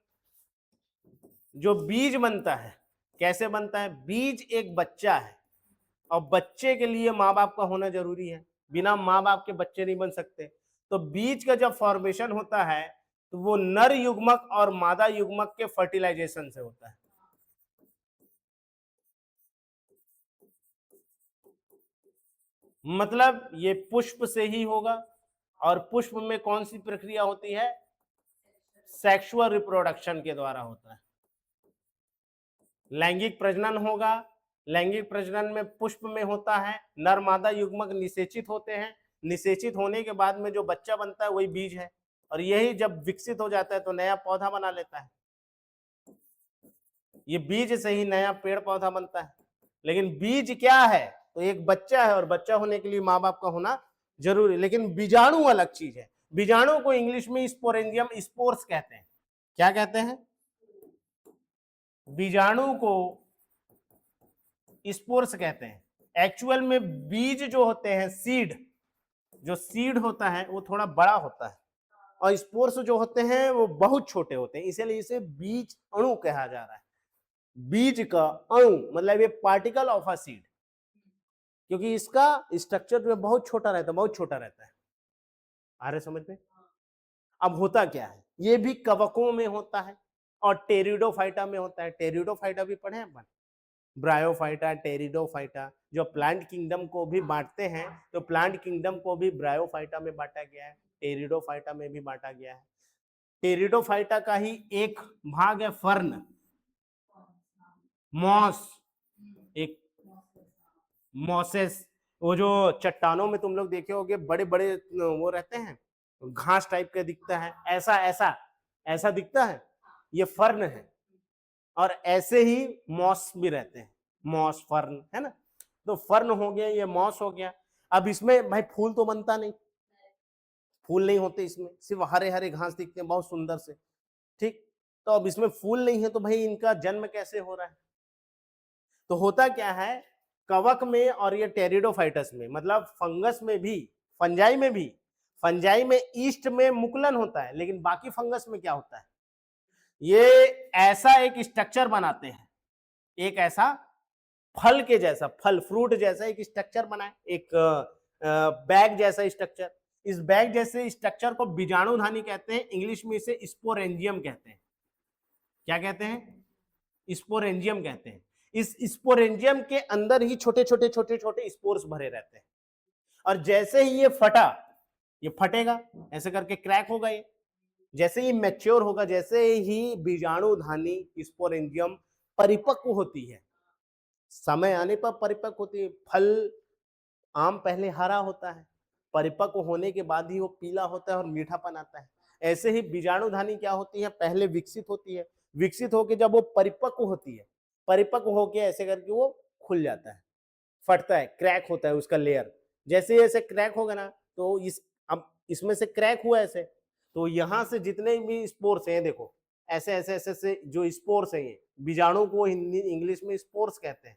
जो बीज बनता है कैसे बनता है? बीज एक बच्चा है और बच्चे के लिए माँ बाप का होना जरूरी है, बिना माँ बाप के बच्चे नहीं बन सकते। तो बीज का जब फॉर्मेशन होता है तो वो नर युग्मक और मादा युग्मक के फर्टिलाइजेशन से होता है। मतलब ये पुष्प से ही होगा, और पुष्प में कौन सी प्रक्रिया होती है? सेक्सुअल रिप्रोडक्शन के द्वारा होता है। लैंगिक प्रजनन होगा, लैंगिक प्रजनन में पुष्प में होता है, नर मादा युग्मक निषेचित होते हैं, निषेचित होने के बाद में जो बच्चा बनता है वही बीज है, और यही जब विकसित हो जाता है तो नया पौधा बना लेता है। ये बीज से ही नया पेड़ पौधा बनता है। लेकिन बीज क्या है? तो एक बच्चा है, और बच्चा होने के लिए माँ बाप का होना जरूरी। लेकिन बीजाणु अलग चीज है। बीजाणु को इंग्लिश में स्पोरेंजियम स्पोर्स कहते हैं। क्या कहते हैं? बीजाणु को स्पोर्स कहते हैं। एक्चुअल में बीज जो होते हैं, सीड, जो सीड होता है वो थोड़ा बड़ा होता है, और स्पोर्स जो होते हैं वो बहुत छोटे होते हैं, इसीलिए इसे बीज अणु कहा जा रहा है। बीज का अणु मतलब ये पार्टिकल ऑफ अ सीड, क्योंकि इसका स्ट्रक्चर जो है बहुत छोटा रहता है, बहुत छोटा रहता है। आ रहे समझ में? अब होता क्या है? ये भी कवकों में होता है और टेरिडोफाइटा में होता है। टेरिडोफाइटा भी पढ़े अपन, ब्रायोफाइटा, टेरिडोफाइटा, जो प्लांट किंगडम को भी बांटते हैं, तो प्लांट किंगडम को भी ब्रायोफाइटा में बांटा गया है, टेरिडोफाइटा में भी बांटा गया है। टेरिडोफाइटा का ही एक भाग है फर्न, मॉस, एक मॉसेस। वो जो चट्टानों में तुम लोग देखे होगे बड़े बड़े वो रहते हैं, घास टाइप का दिखता है, ऐसा ऐसा ऐसा दिखता है, ये फर्न है। और ऐसे ही मॉस भी रहते हैं, मॉस फर्न है ना। तो फर्न हो गया, ये मॉस हो गया। अब इसमें भाई फूल तो बनता नहीं, फूल नहीं होते इसमें, सिर्फ हरे हरे घास दिखते हैं बहुत सुंदर से, ठीक। तो अब इसमें फूल नहीं है तो भाई इनका जन्म कैसे हो रहा है? तो होता क्या है, कवक में और ये टेरिडोफाइटस में, मतलब फंगस में भी, फंजाई में भी, फंजाई में ईस्ट में मुकुलन होता है, लेकिन बाकी फंगस में क्या होता है? ये ऐसा एक स्ट्रक्चर बनाते हैं, एक ऐसा फल के जैसा, फल फ्रूट जैसा एक स्ट्रक्चर बनाए, एक बैग जैसा स्ट्रक्चर। इस बैग जैसे स्ट्रक्चर को बीजाणुधानी कहते हैं, इंग्लिश में इसे स्पोरेंजियम कहते हैं। क्या कहते हैं? स्पोरेंजियम कहते हैं। इस स्पोरेंजियम के अंदर ही छोटे छोटे छोटे छोटे स्पोर्स भरे रहते हैं, और जैसे ही ये फटा, ये फटेगा ऐसे करके, क्रैक होगा ये, जैसे ही मैच्योर होगा, जैसे ही बीजाणुधानी स्पोरेंजियम परिपक्व होती है, समय आने पर परिपक्व होती है। फल, आम पहले हरा होता है, परिपक्व होने के बाद ही वो पीला होता है और मीठापन आता है। ऐसे ही बीजाणुधानी क्या होती है, पहले विकसित होती है, विकसित होकर जब वो परिपक्व होती है, परिपक्व होकर ऐसे करके वो खुल जाता है, फटता है, क्रैक होता है उसका लेयर। जैसे ऐसे क्रैक होगा ना, तो इस, अब इसमें से क्रैक हुआ ऐसे, तो यहां से जितने भी स्पोर्स हैं, देखो ऐसे ऐसे ऐसे से जो स्पोर्स हैं, ये बीजाणु को हिंदी इंग्लिश में स्पोर्स कहते हैं।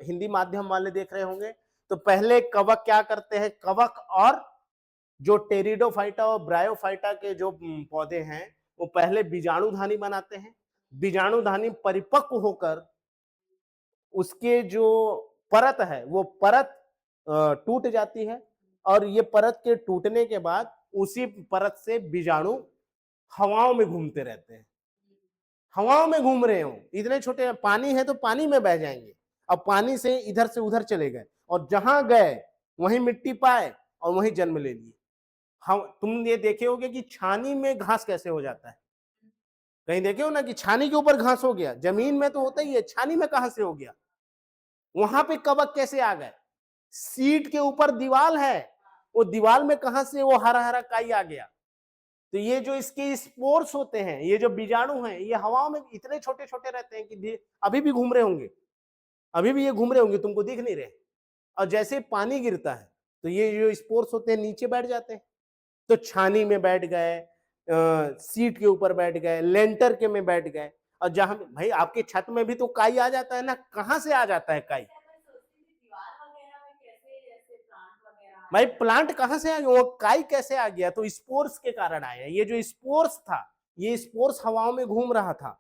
हिंदी माध्यम वाले देख रहे होंगे। तो पहले कवक क्या करते हैं, कवक और जो टेरिडोफाइटा और ब्रायोफाइटा के जो पौधे हैं, वो पहले बीजाणुधानी बनाते हैं। बीजाणुधानी परिपक्व होकर उसके जो परत है, वो परत टूट जाती है, और ये परत के टूटने के बाद उसी परत से बीजाणु हवाओं में घूमते रहते हैं। हवाओं में घूम रहे हो, इतने छोटे, पानी है तो पानी में बह जाएंगे, अब पानी से इधर से उधर चले गए, और जहां गए वहीं मिट्टी पाए और वहीं जन्म ले लिए। हम, तुम ये देखे होगे कि छानी में घास कैसे हो जाता है, कहीं देखे हो ना कि छानी के ऊपर घास हो गया, जमीन में तो होता ही है, छानी में कहां से हो गया? वहां पे कवक कैसे आ गए? सीट के ऊपर दीवाल है, वो दीवाल में कहां से वो हरा हरा काई आ गया? तो ये जो इसके स्पोर्स होते हैं, ये जो बीजाणु हैं, ये हवाओं में इतने छोटे छोटे रहते हैं कि अभी भी घूम रहे होंगे, अभी भी ये घूम रहे होंगे, तुमको दिख नहीं रहे। और जैसे पानी गिरता है तो ये जो स्पोर्स होते हैं नीचे बैठ जाते हैं, तो छानी में बैठ गए, सीट के ऊपर बैठ गए, लेंटर के में बैठ गए। और जहां भाई आपके छत में भी तो काई आ जाता है ना, कहां से आ जाता है काई? भाई प्लांट कहां से आ गया, वो काई कैसे आ गया, तो स्पोर्स के कारण आया। ये जो स्पोर्स था, ये स्पोर्स हवाओं में घूम रहा था,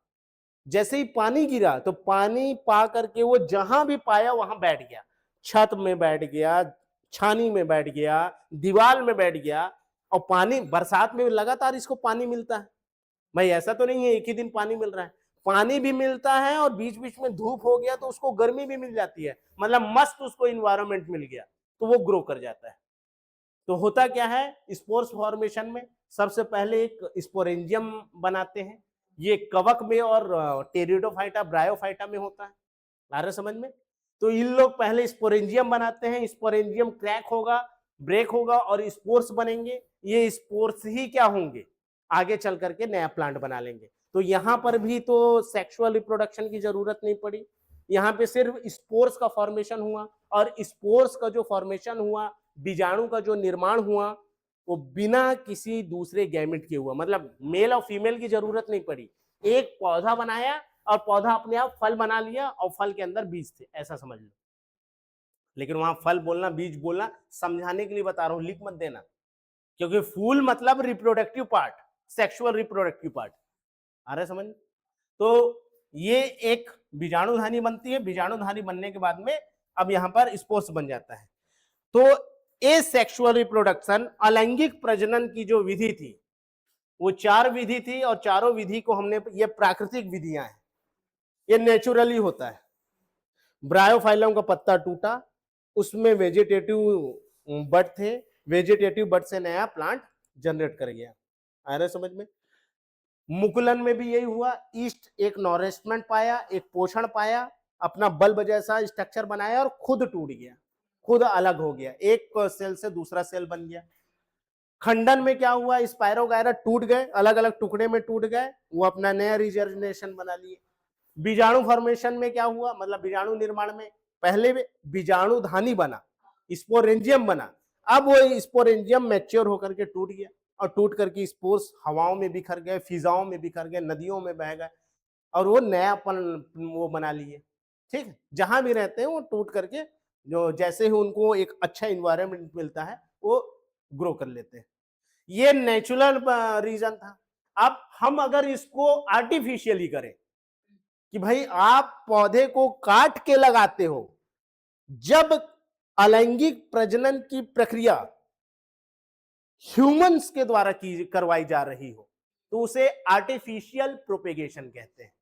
जैसे ही पानी गिरा तो पानी पा करके वो जहां भी पाया वहां बैठ गया, छत में बैठ गया, छानी में बैठ गया, दीवार में बैठ गया। और पानी बरसात में लगातार इसको पानी मिलता है भाई, ऐसा तो नहीं है एक ही दिन पानी मिल रहा है, पानी भी मिलता है और बीच बीच में धूप हो गया तो उसको गर्मी भी मिल जाती है, मतलब मस्त उसको इन्वायरमेंट मिल गया तो वो ग्रो कर जाता है। तो होता क्या है स्पोर्स फॉर्मेशन में, सबसे पहले एक स्पोरेंजियम बनाते हैं, ये कवक में और टेरिडोफाइटा ब्रायोफाइटा में होता है, आ रहा समझ में। तो इन लोग पहले स्पोरेंजियम बनाते हैं, स्पोरेंजियम क्रैक होगा, ब्रेक होगा और स्पोर्स बनेंगे, ये स्पोर्स ही क्या होंगे आगे चल करके नया प्लांट बना लेंगे। तो यहां पर भी तो सेक्सुअल रिप्रोडक्शन की जरूरत नहीं पड़ी, यहाँ पे सिर्फ स्पोर्स का फॉर्मेशन हुआ, और स्पोर्स का जो फॉर्मेशन हुआ, बीजाणु का जो निर्माण हुआ, वो बिना किसी दूसरे गैमेट के हुआ, मतलब मेल और फीमेल की जरूरत नहीं पड़ी, एक पौधा बनाया और पौधा अपने आप फल बना लिया और फल के अंदर बीज थे, ऐसा समझ लो। लेकिन वहां फल बोलना बीज बोलना समझाने के लिए बता रहा हूं, लिख मत देना, क्योंकि फूल मतलब reproductive part, sexual reproductive part, आ रहा है समझ। तो ये एक बीजाणुधानी बनती है, बीजाणुधानी बनने के बाद में अब यहां पर स्पोर्स बन जाता है। तो एसेक्सुअल रिप्रोडक्शन, अलैंगिक प्रजनन की जो विधि थी वो 4 विधि थी, और चारों विधि को हमने, ये प्राकृतिक विधियां हैं, ये नेचुरली होता है। ब्रायोफाइलम का पत्ता टूटा, उसमें वेजिटेटिव बड थे, वेजिटेटिव बड से नया प्लांट जनरेट कर गया, आ रहा है समझ में। मुकुलन में भी यही हुआ, ईस्ट एक नॉरिशमेंट पाया, एक पोषण पाया, अपना बल्ब जैसा स्ट्रक्चर बनाया और खुद टूट गया, खुद अलग हो गया, एक सेल से दूसरा सेल बन गया। खंडन में क्या हुआ, स्पायरोगायरा टूट गए, अलग अलग टुकड़े में टूट गए, वो अपना नया रिजर्वेशन बना लिए। बीजाणु फॉर्मेशन में क्या हुआ, मतलब बीजाणु निर्माण में पहले बीजाणुधानी बना, स्पोरेंजियम बना, अब वो स्पोरेंजियम मैच्योर होकर के टूट गया, और टूट करके स्पोर्स हवाओं में बिखर गए, फिजाओं में बिखर गए, नदियों में बह गए, और वो नयापन वो बना लिए। ठीक है, जहां भी रहते हैं वो टूट करके, जो जैसे ही उनको एक अच्छा इन्वायरमेंट मिलता है वो ग्रो कर लेते हैं। ये नेचुरल रीजन था। अब हम अगर इसको आर्टिफिशियली करें कि भाई आप पौधे को काट के लगाते हो, जब अलैंगिक प्रजनन की प्रक्रिया ह्यूमंस के द्वारा की करवाई जा रही हो, तो उसे आर्टिफिशियल प्रोपेगेशन कहते हैं।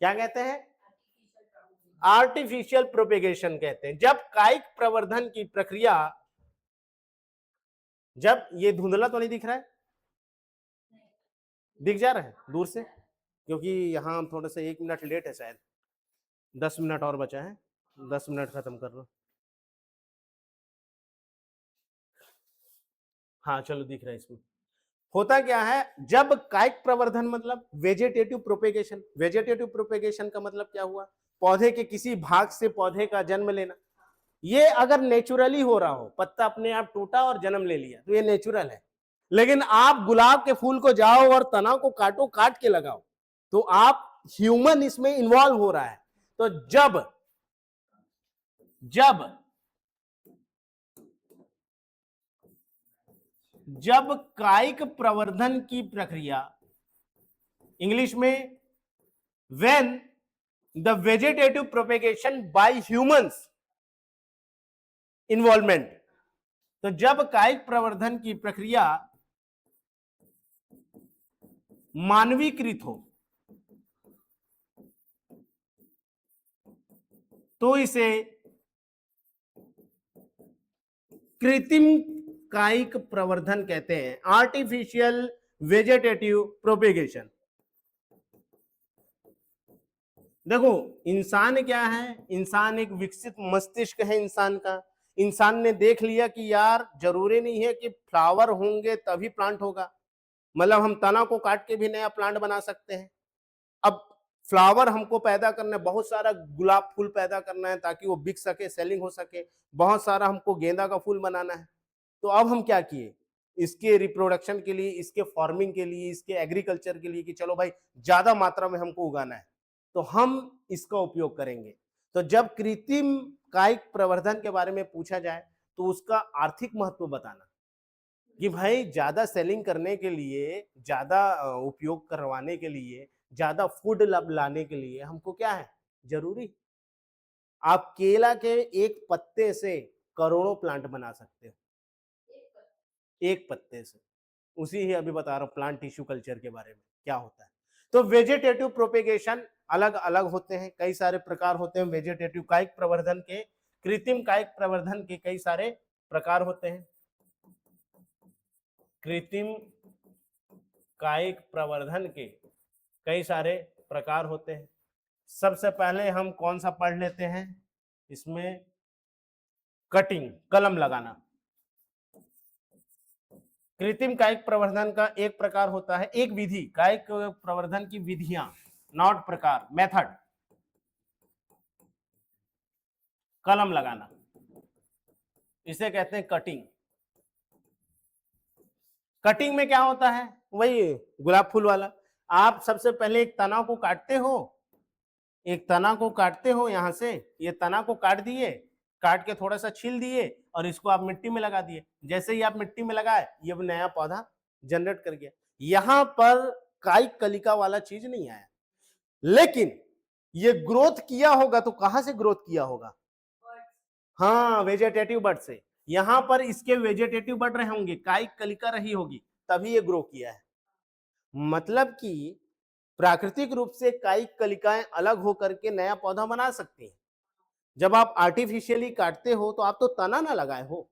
क्या कहते हैं, आर्टिफिशियल प्रोपेगेशन कहते हैं। जब कायिक प्रवर्धन की प्रक्रिया, जब ये धुंधला तो नहीं दिख रहा है, दिख जा रहा है दूर से, क्योंकि यहां हम थोड़ा सा 1 मिनट लेट है, शायद 10 मिनट और बचा है, 10 मिनट खत्म कर लो। हाँ चलो दिख रहा है इसमें। होता क्या है, जब कायिक प्रवर्धन मतलब वेजिटेटिव प्रोपेगेशन, वेजिटेटिव प्रोपेगेशन का मतलब क्या हुआ, पौधे के किसी भाग से पौधे का जन्म लेना। ये अगर नेचुरली हो रहा हो, पत्ता अपने आप टूटा और जन्म ले लिया, तो ये नेचुरल है। लेकिन आप गुलाब के फूल को जाओ और तना को काटो, काट के लगाओ, तो आप ह्यूमन इसमें इन्वॉल्व हो रहा है। तो जब जब जब कायिक प्रवर्धन की प्रक्रिया, इंग्लिश में when the vegetative propagation by humans involvement, तो जब कायिक प्रवर्धन की प्रक्रिया मानवीकृत हो तो इसे कृत्रिम कायिक प्रवर्धन कहते हैं, आर्टिफिशियल वेजिटेटिव प्रोपेगेशन। देखो इंसान क्या है, इंसान एक विकसित मस्तिष्क है इंसान का। इंसान ने देख लिया कि यार जरूरी नहीं है कि फ्लावर होंगे तभी प्लांट होगा, मतलब हम तना को काट के भी नया प्लांट बना सकते हैं। अब फ्लावर हमको पैदा करना है, बहुत सारा गुलाब फूल पैदा करना है ताकि वो बिक सके, सेलिंग हो सके, बहुत सारा हमको गेंदा का फूल बनाना है। तो अब हम क्या किए, इसके रिप्रोडक्शन के लिए, इसके फार्मिंग के लिए, इसके एग्रीकल्चर के लिए कि चलो भाई ज्यादा मात्रा में हमको उगाना है तो हम इसका उपयोग करेंगे। तो जब कृत्रिम कायिक प्रवर्धन के बारे में पूछा जाए तो उसका आर्थिक महत्व बताना कि भाई ज्यादा सेलिंग करने के लिए, ज्यादा उपयोग करवाने के लिए, ज्यादा फूड लाने के लिए हमको क्या है जरूरी। आप केला के एक पत्ते से करोड़ों प्लांट बना सकते हो, एक पत्ते से। उसी ही अभी बता रहा हूं प्लांट टिश्यू कल्चर के बारे में क्या होता है। तो वेजिटेटिव प्रोपेगेशन अलग अलग होते हैं, कई सारे प्रकार होते हैं वेजिटेटिव कायिक प्रवर्धन के। कृत्रिम कायिक प्रवर्धन के कई सारे प्रकार होते हैं। कृत्रिम कायिक प्रवर्धन के कई सारे प्रकार होते हैं। सबसे पहले हम कौन सा पढ़ लेते हैं इसमें, कटिंग, कलम लगाना। कृत्रिम कायिक प्रवर्धन का एक प्रकार होता है, एक विधि, कायिक प्रवर्धन की विधियां, नॉट प्रकार, मेथड, कलम लगाना, इसे कहते हैं कटिंग। कटिंग में क्या होता है, वही गुलाब फूल वाला। आप सबसे पहले एक तना को काटते हो, एक तना को काटते हो, यहां से ये तना को काट दिए, काट के थोड़ा सा छील दिए और इसको आप मिट्टी में लगा दिए। जैसे ही आप मिट्टी में लगाए ये नया पौधा जनरेट कर गया। यहां पर कायिक कलिका वाला चीज नहीं आया, लेकिन ये ग्रोथ किया होगा तो कहां से ग्रोथ किया होगा, हाँ वेजिटेटिव बड से। यहां पर इसके वेजिटेटिव बड रहे होंगे, कायिक कलिका रही होगी, तभी ये ग्रो किया है। मतलब कि प्राकृतिक रूप से कायिक कलिकाएं अलग होकर के नया पौधा बना सकती हैं। जब आप आर्टिफिशियली काटते हो तो आप तो तना ना लगाए हो,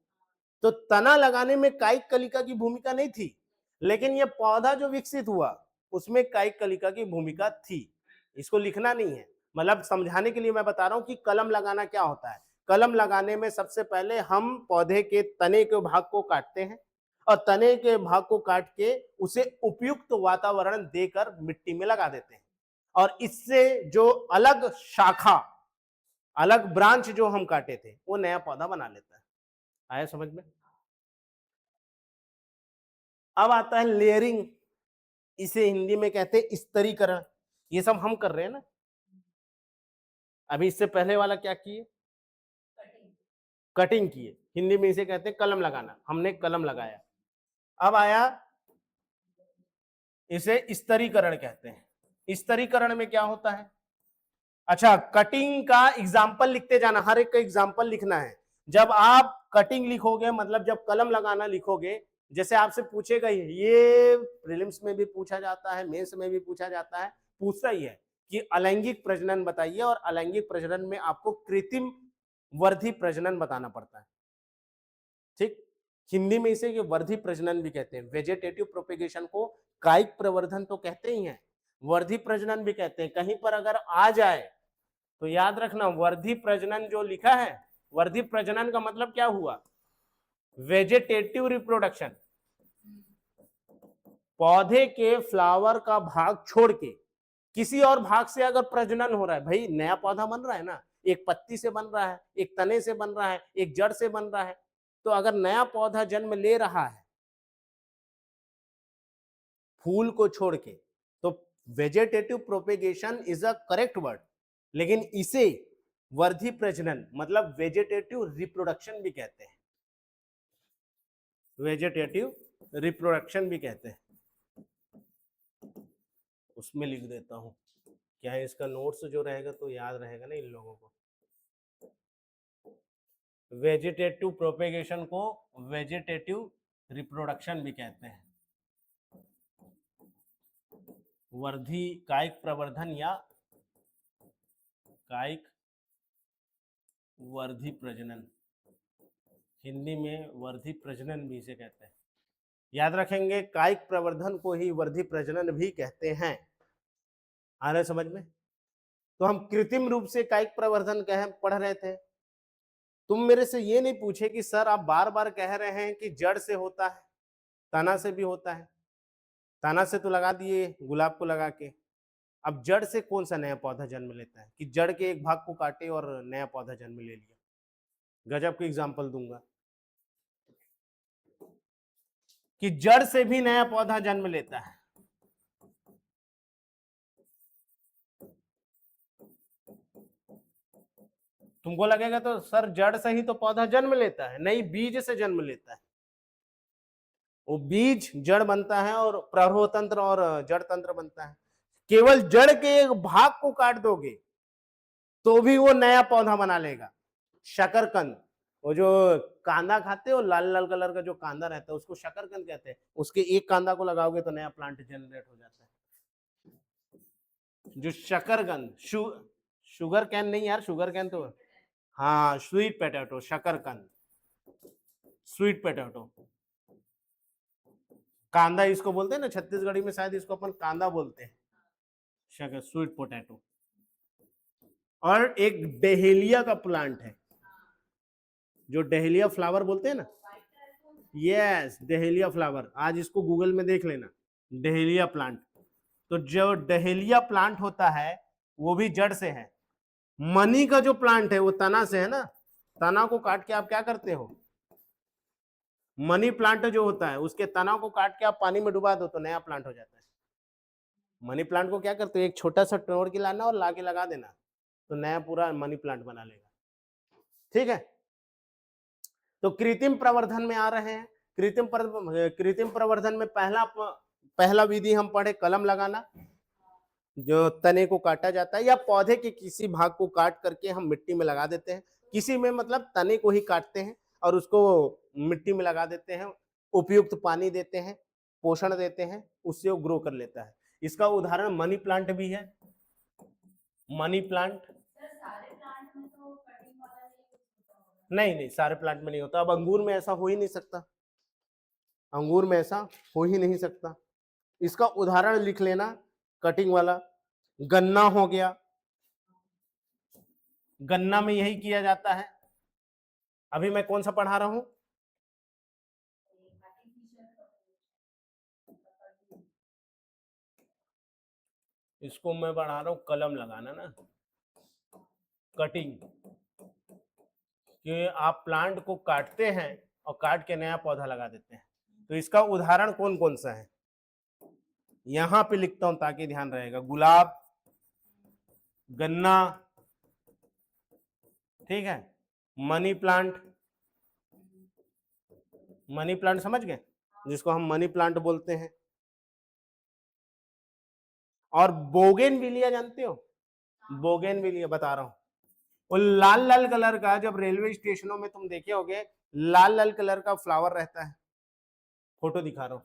तो तना लगाने में कायिक कलिका की भूमिका नहीं थी, लेकिन यह पौधा जो विकसित हुआ उसमें कायिक कलिका की भूमिका थी। इसको लिखना नहीं है, मतलब समझाने के लिए मैं बता रहा हूं कि कलम लगाना क्या होता है। कलम लगाने में सबसे पहले हम पौधे के तने के भाग को काटते हैं और तने के भाग को काट के उसे उपयुक्त वातावरण देकर मिट्टी में लगा देते हैं, और इससे जो अलग शाखा, अलग ब्रांच जो हम काटे थे वो नया पौधा बना लेता है। आया समझ में। अब आता है लेयरिंग, इसे हिंदी में कहते हैं स्तरीकरण। ये सब हम कर रहे हैं ना। अभी इससे पहले वाला क्या किए, कटिंग किए, हिंदी में इसे कहते हैं कलम लगाना, हमने कलम लगाया। अब आया, इसे स्तरीकरण कहते हैं। स्तरीकरण में क्या होता है, अच्छा कटिंग का एग्जाम्पल लिखते जाना, हर एक का एग्जाम्पल लिखना है। जब आप कटिंग लिखोगे, मतलब जब कलम लगाना लिखोगे, जैसे आपसे पूछेगा, ये प्रीलिम्स में भी पूछा जाता है, मेंस में भी पूछा जाता है, पूछता ही है कि अलैंगिक प्रजनन बताइए, और अलैंगिक प्रजनन में आपको कृत्रिम वर्धी प्रजनन बताना पड़ता है। ठीक, हिंदी में इसे वर्धी प्रजनन भी कहते हैं। वेजिटेटिव प्रोपेगेशन को कायिक प्रवर्धन तो कहते ही हैं, वर्धी प्रजनन भी कहते हैं। कहीं पर अगर आ जाए तो याद रखना, वर्धी प्रजनन जो लिखा है, वर्धी प्रजनन का मतलब क्या हुआ, वेजिटेटिव रिप्रोडक्शन। पौधे के फ्लावर का भाग छोड़ के किसी और भाग से अगर प्रजनन हो रहा है, भाई नया पौधा बन रहा है ना, एक पत्ती से बन रहा है, एक तने से बन रहा है, एक जड़ से बन रहा है, तो अगर नया पौधा जन्म ले रहा है फूल को छोड़ के, तो vegetative propagation is a correct word, लेकिन इसे वर्धी प्रजनन मतलब वेजिटेटिव रिप्रोडक्शन भी कहते हैं, वेजिटेटिव रिप्रोडक्शन भी कहते हैं। उसमें लिख देता हूं, क्या है इसका नोट्स जो रहेगा तो याद रहेगा ना इन लोगों को। वेजिटेटिव प्रोपेगेशन को वेजिटेटिव रिप्रोडक्शन भी कहते हैं, वर्धी कायिक प्रवर्धन या कायिक वर्धी प्रजनन, हिंदी में वर्धी प्रजनन भी इसे कहते हैं। याद रखेंगे, कायिक प्रवर्धन को ही वर्धी प्रजनन भी कहते हैं। आ रहे समझ में। तो हम कृत्रिम रूप से कायिक प्रवर्धन कह पढ़ रहे थे। तुम मेरे से ये नहीं पूछे कि सर आप बार बार कह रहे हैं कि जड़ से होता है, तना से भी होता है। तना से तो लगा दिए गुलाब को लगा के, अब जड़ से कौन सा नया पौधा जन्म लेता है कि जड़ के एक भाग को काटे और नया पौधा जन्म ले लिया। गजब के एग्जाम्पल दूंगा कि जड़ से भी नया पौधा जन्म लेता है। तुमको लगेगा तो सर जड़ से ही तो पौधा जन्म लेता है, नहीं, बीज से जन्म लेता है। वो बीज जड़ बनता है और प्रवाह तंत्र और जड़ तंत्र बनता है। केवल जड़ के एक भाग को काट दोगे तो भी वो नया पौधा बना लेगा। शकरकंद, वो जो कांदा खाते हो, लाल लाल कलर का जो कांदा रहता है उसको शकरकंद कहते हैं। उसके एक कांदा को लगाओगे तो नया प्लांट जनरेट हो जाता है। जो शकरकंद, शुगर कैन नहीं यार, शुगर कैन तो, हाँ स्वीट पोटैटो, शकरकंद, स्वीट पोटैटो, कांदा इसको बोलते हैं ना, छत्तीसगढ़ी में शायद इसको अपन कांदा बोलते हैं, शकर, स्वीट पोटैटो। और एक डहेलिया का प्लांट है, जो डहेलिया फ्लावर बोलते हैं ना, यस डहेलिया फ्लावर, आज इसको गूगल में देख लेना, डहेलिया प्लांट। तो जो डहेलिया प्लांट होता है वो भी जड़ से है। मनी का जो प्लांट है वो तना से है ना, तना को काट के आप क्या करते हो, मनी प्लांट जो होता है उसके तना को काट के आप पानी में डुबा दो तो नया प्लांट हो जाता है। मनी प्लांट को क्या करते हो, एक छोटा सा तोड़ के लाना और लाके लगा देना तो नया पूरा मनी प्लांट बना लेगा। ठीक है, तो कृत्रिम प्रवर्धन में आ रहे हैं। कृत्रिम प्रवर्धन में पहला विधि हम पढ़े कलम लगाना, जो तने को काटा जाता है या पौधे के किसी भाग को काट करके हम मिट्टी में लगा देते हैं। किसी में मतलब तने को ही काटते हैं और उसको मिट्टी में लगा देते हैं, उपयुक्त पानी देते हैं, पोषण देते हैं, उससे वो ग्रो कर लेता है। इसका उदाहरण मनी प्लांट भी है। मनी प्लांट नहीं नहीं, सारे प्लांट में नहीं होता। अब अंगूर में ऐसा हो ही नहीं सकता, अंगूर में ऐसा हो ही नहीं सकता। इसका उदाहरण लिख लेना, कटिंग वाला गन्ना हो गया, गन्ना में यही किया जाता है। अभी मैं कौन सा पढ़ा रहा हूं, इसको मैं पढ़ा रहा हूं कलम लगाना ना, कटिंग, कि आप प्लांट को काटते हैं और काट के नया पौधा लगा देते हैं। तो इसका उदाहरण कौन कौन सा है, यहां पे लिखता हूं ताकि ध्यान रहेगा, गुलाब, गन्ना, ठीक है, मनी प्लांट, मनी प्लांट समझ गए, जिसको हम मनी प्लांट बोलते हैं। और बोगेनविलिया जानते हो, बोगेनविलिया बता रहा हूं, वो लाल लाल कलर का, जब रेलवे स्टेशनों में तुम देखे होगे लाल लाल कलर का फ्लावर रहता है, फोटो दिखा रहा हूं,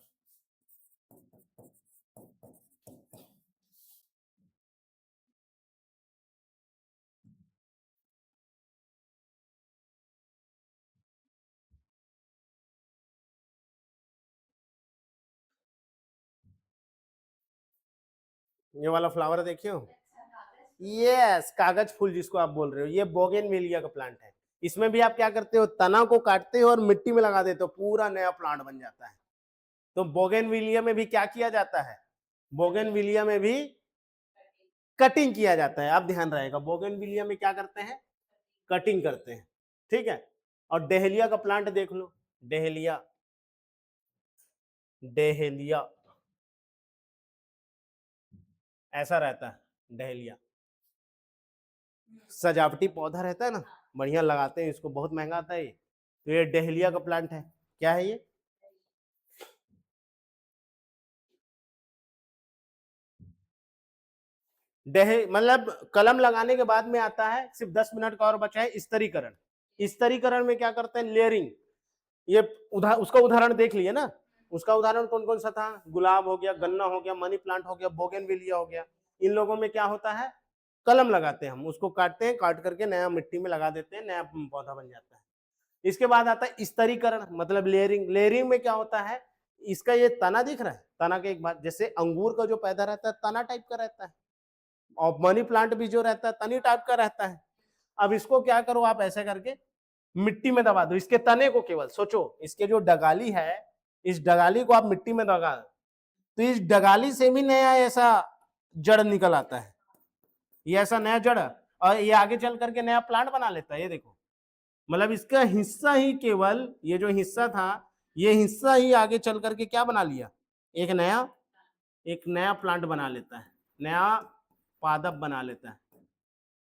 ये वाला फ्लावर देखिए हो, यस कागज फूल जिसको आप बोल रहे हो, ये बोगेनविलिया का प्लांट है। इसमें भी आप क्या करते हो, तना को काटते हो और मिट्टी में लगा देते हो, पूरा नया प्लांट बन जाता है। तो बोगेनविलिया में भी क्या किया जाता है, बोगेनविलिया में भी कटिंग किया जाता है। अब ध्यान रहेगा, बोगेनविलिया में क्या करते हैं, कटिंग करते हैं, ठीक है। और डहेलिया का प्लांट देख लो, डहेलिया, डहेलिया ऐसा रहता है, डहेलिया सजावटी पौधा रहता है ना, बढ़िया लगाते हैं इसको, बहुत महंगा आता है। तो ये डहेलिया का प्लांट है, क्या है ये, मतलब कलम लगाने के बाद में आता है, सिर्फ 10 मिनट का और बचा है, स्तरीकरण। स्तरीकरण में क्या करते हैं, लेयरिंग। ये उसका उदाहरण देख लिए ना, उसका उदाहरण कौन कौन सा था, गुलाब हो गया, गन्ना हो गया, मनी प्लांट हो गया, बोगेनविलिया हो गया। इन लोगों में क्या होता है, कलम लगाते हैं हम, उसको काटते हैं, काट करके नया मिट्टी में लगा देते हैं, नया पौधा बन जाता है। इसके बाद आता है स्तरीकरण, मतलब लेयरिंग। लेयरिंग में क्या होता है, इसका ये तना दिख रहा है, तना के एक बार, जैसे अंगूर का जो पैदा रहता है तना टाइप का रहता है, और मनी प्लांट भी जो रहता है तनी टाइप का रहता है। अब इसको क्या करो आप, ऐसे करके मिट्टी में दबा दो, इसके तने को, केवल सोचो इसके जो डगाली है, इस डगाली को आप मिट्टी में दबा, तो इस डगाली से भी नया ऐसा जड़ निकल आता है, ये ऐसा नया जड़, और ये आगे चल करके नया प्लांट बना लेता है। ये देखो, मतलब इसका हिस्सा ही, केवल ये जो हिस्सा था, ये हिस्सा ही आगे चल करके क्या बना लिया, एक नया प्लांट बना लेता है, नया पादप बना लेता है।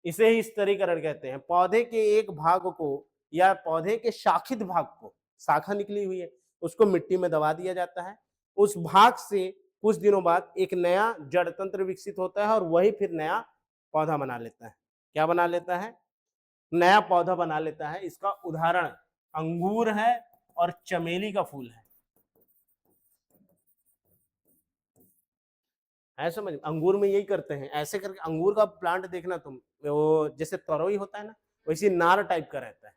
इसे ही स्तरीकरण कहते हैं। पौधे के एक भाग को या पौधे के शाखित भाग को, शाखा निकली हुई है, उसको मिट्टी में दबा दिया जाता है। उस भाग से कुछ दिनों बाद एक नया जड़ तंत्र विकसित होता है और वही फिर नया पौधा बना लेता है। क्या बना लेता है? नया पौधा बना लेता है। इसका उदाहरण अंगूर है और चमेली का फूल है। समझ, अंगूर में यही करते हैं, ऐसे करके अंगूर का प्लांट देखना तुम, वो जैसे तरोई होता है ना, वैसी नार टाइप का रहता है,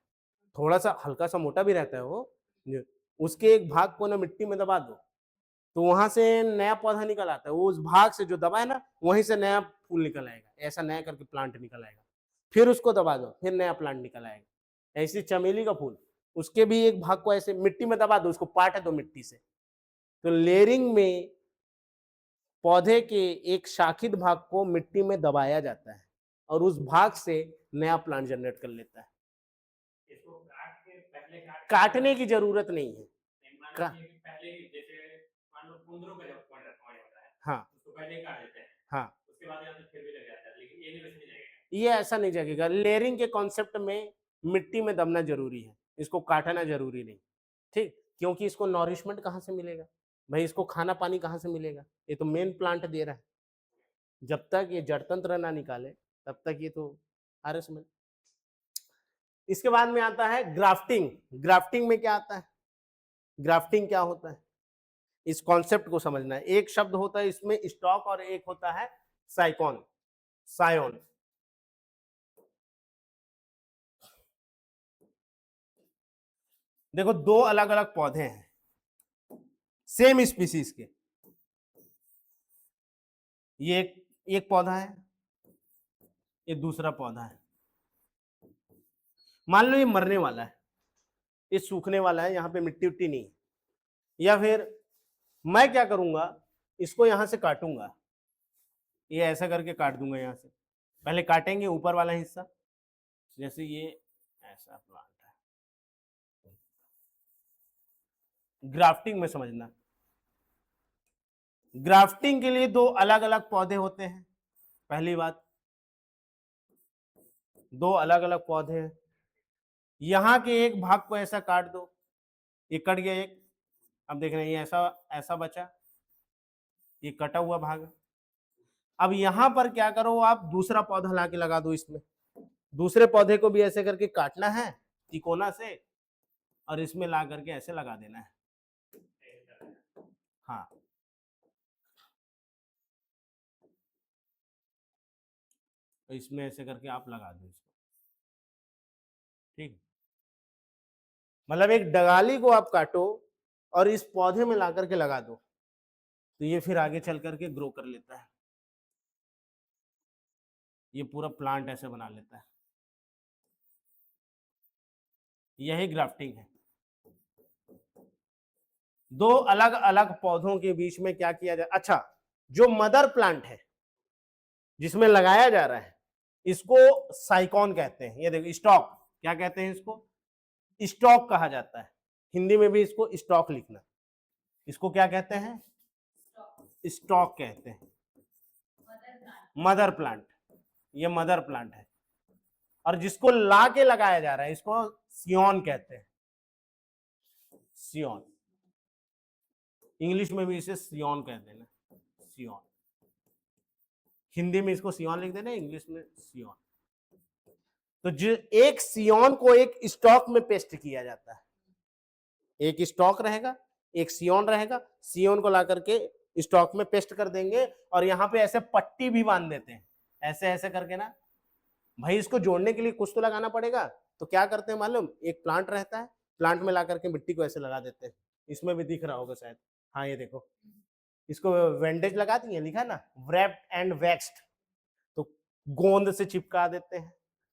थोड़ा सा हल्का सा मोटा भी रहता है वो। उसके एक भाग को ना मिट्टी में दबा दो तो वहां से नया पौधा निकल आता है। वो उस भाग से जो दबा है ना, वहीं से नया फूल निकल आएगा, ऐसा नया करके प्लांट निकल आएगा। फिर उसको दबा दो, फिर नया प्लांट निकल आएगा। ऐसी चमेली का फूल, उसके भी एक भाग को ऐसे मिट्टी में दबा दो, उसको पाट दो मिट्टी से। तो लेयरिंग में पौधे के एक शाखित भाग को मिट्टी में दबाया जाता है और उस भाग से नया प्लांट जनरेट कर लेता है। इसको पहले काटने की जरूरत नहीं है। पहले जैसे मान लो कुंदरू का जब पॉइंट होता है, हाँ, उसको पहले काट देते हैं, हाँ, उसके बाद या तो फिर भी लग जाता है, लेकिन ये नहीं वैसे नहीं लगेगा। ये ऐसा नहीं जगेगा। लेयरिंग के कॉन्सेप्ट में मिट्टी में दबना जरूरी है, इसको काटना जरूरी नहीं। ठीक, क्योंकि इसको नॉरिशमेंट कहाँ से मिलेगा भाई, इसको खाना पानी कहाँ से मिलेगा? ये तो मेन प्लांट दे रहा है। जब तक ये जड़ तंत्र ना निकाले तब तक ये तो आरस में। इसके बाद में आता है ग्राफ्टिंग। ग्राफ्टिंग में क्या आता है? ग्राफ्टिंग क्या होता है, इस कॉन्सेप्ट को समझना है। एक शब्द होता है इसमें स्टॉक और एक होता है साइकॉन, सायोन। देखो, दो अलग अलग पौधे हैं सेम स्पीसीज के। ये एक पौधा है, ये दूसरा पौधा है। मान लो ये मरने वाला है, ये सूखने वाला है, यहां पे मिट्टी उट्टी नहीं है। या फिर मैं क्या करूंगा, इसको यहां से काटूंगा, ये ऐसा करके काट दूंगा। यहां से पहले काटेंगे ऊपर वाला हिस्सा, जैसे ये ऐसा प्लांट है। ग्राफ्टिंग में समझना, ग्राफ्टिंग के लिए दो अलग अलग पौधे होते हैं। पहली बात, दो अलग अलग पौधे हैं, यहां के एक भाग को ऐसा काट दो, ये कट गया एक। अब देख रहे हैं ये ऐसा ऐसा बचा, ये कटा हुआ भाग है। अब यहां पर क्या करो, आप दूसरा पौधा लाके लगा दो इसमें। दूसरे पौधे को भी ऐसे करके काटना है तिकोना से और इसमें ला करके ऐसे लगा देना है। हाँ, तो इसमें ऐसे करके आप लगा दो इसको। ठीक, मतलब एक डगाली को आप काटो और इस पौधे में ला करके लगा दो, तो ये फिर आगे चल करके ग्रो कर लेता है। ये पूरा प्लांट ऐसे बना लेता है। यही ग्राफ्टिंग है। दो अलग अलग पौधों के बीच में क्या किया जाए। अच्छा, जो मदर प्लांट है जिसमें लगाया जा रहा है, इसको साइकॉन कहते हैं। ये देखो स्टॉक, क्या कहते हैं इसको? स्टॉक कहा जाता है। हिंदी में भी इसको स्टॉक लिखना। इसको क्या कहते हैं? स्टॉक कहते हैं। मदर प्लांट, ये मदर प्लांट है। और जिसको ला के लगाया जा रहा है इसको सियोन कहते हैं। सियोन, इंग्लिश में भी इसे सियोन कहते हैं, सियोन। हिंदी में इसको सियोन लिख देना, इंग्लिश में सियोन। तो जो एक सियोन को एक स्टॉक में पेस्ट किया जाता है, एक स्टॉक रहेगा, एक सियोन रहेगा। सियोन को ला करके स्टॉक में पेस्ट कर देंगे और यहाँ पे ऐसे पट्टी भी बांध देते हैं, ऐसे ऐसे करके ना। भाई इसको जोड़ने के लिए कुछ तो लगाना पड़ेगा, तो क्या करते हैं मालूम? एक प्लांट रहता है, प्लांट में ला करके मिट्टी को ऐसे लगा देते हैं। इसमें भी दिख रहा होगा शायद, हाँ ये देखो, इसको वेंडेज लगा दिए, लिखा ना व्रैप्ड एंड वैक्स्ड। तो गोंद से चिपका देते हैं,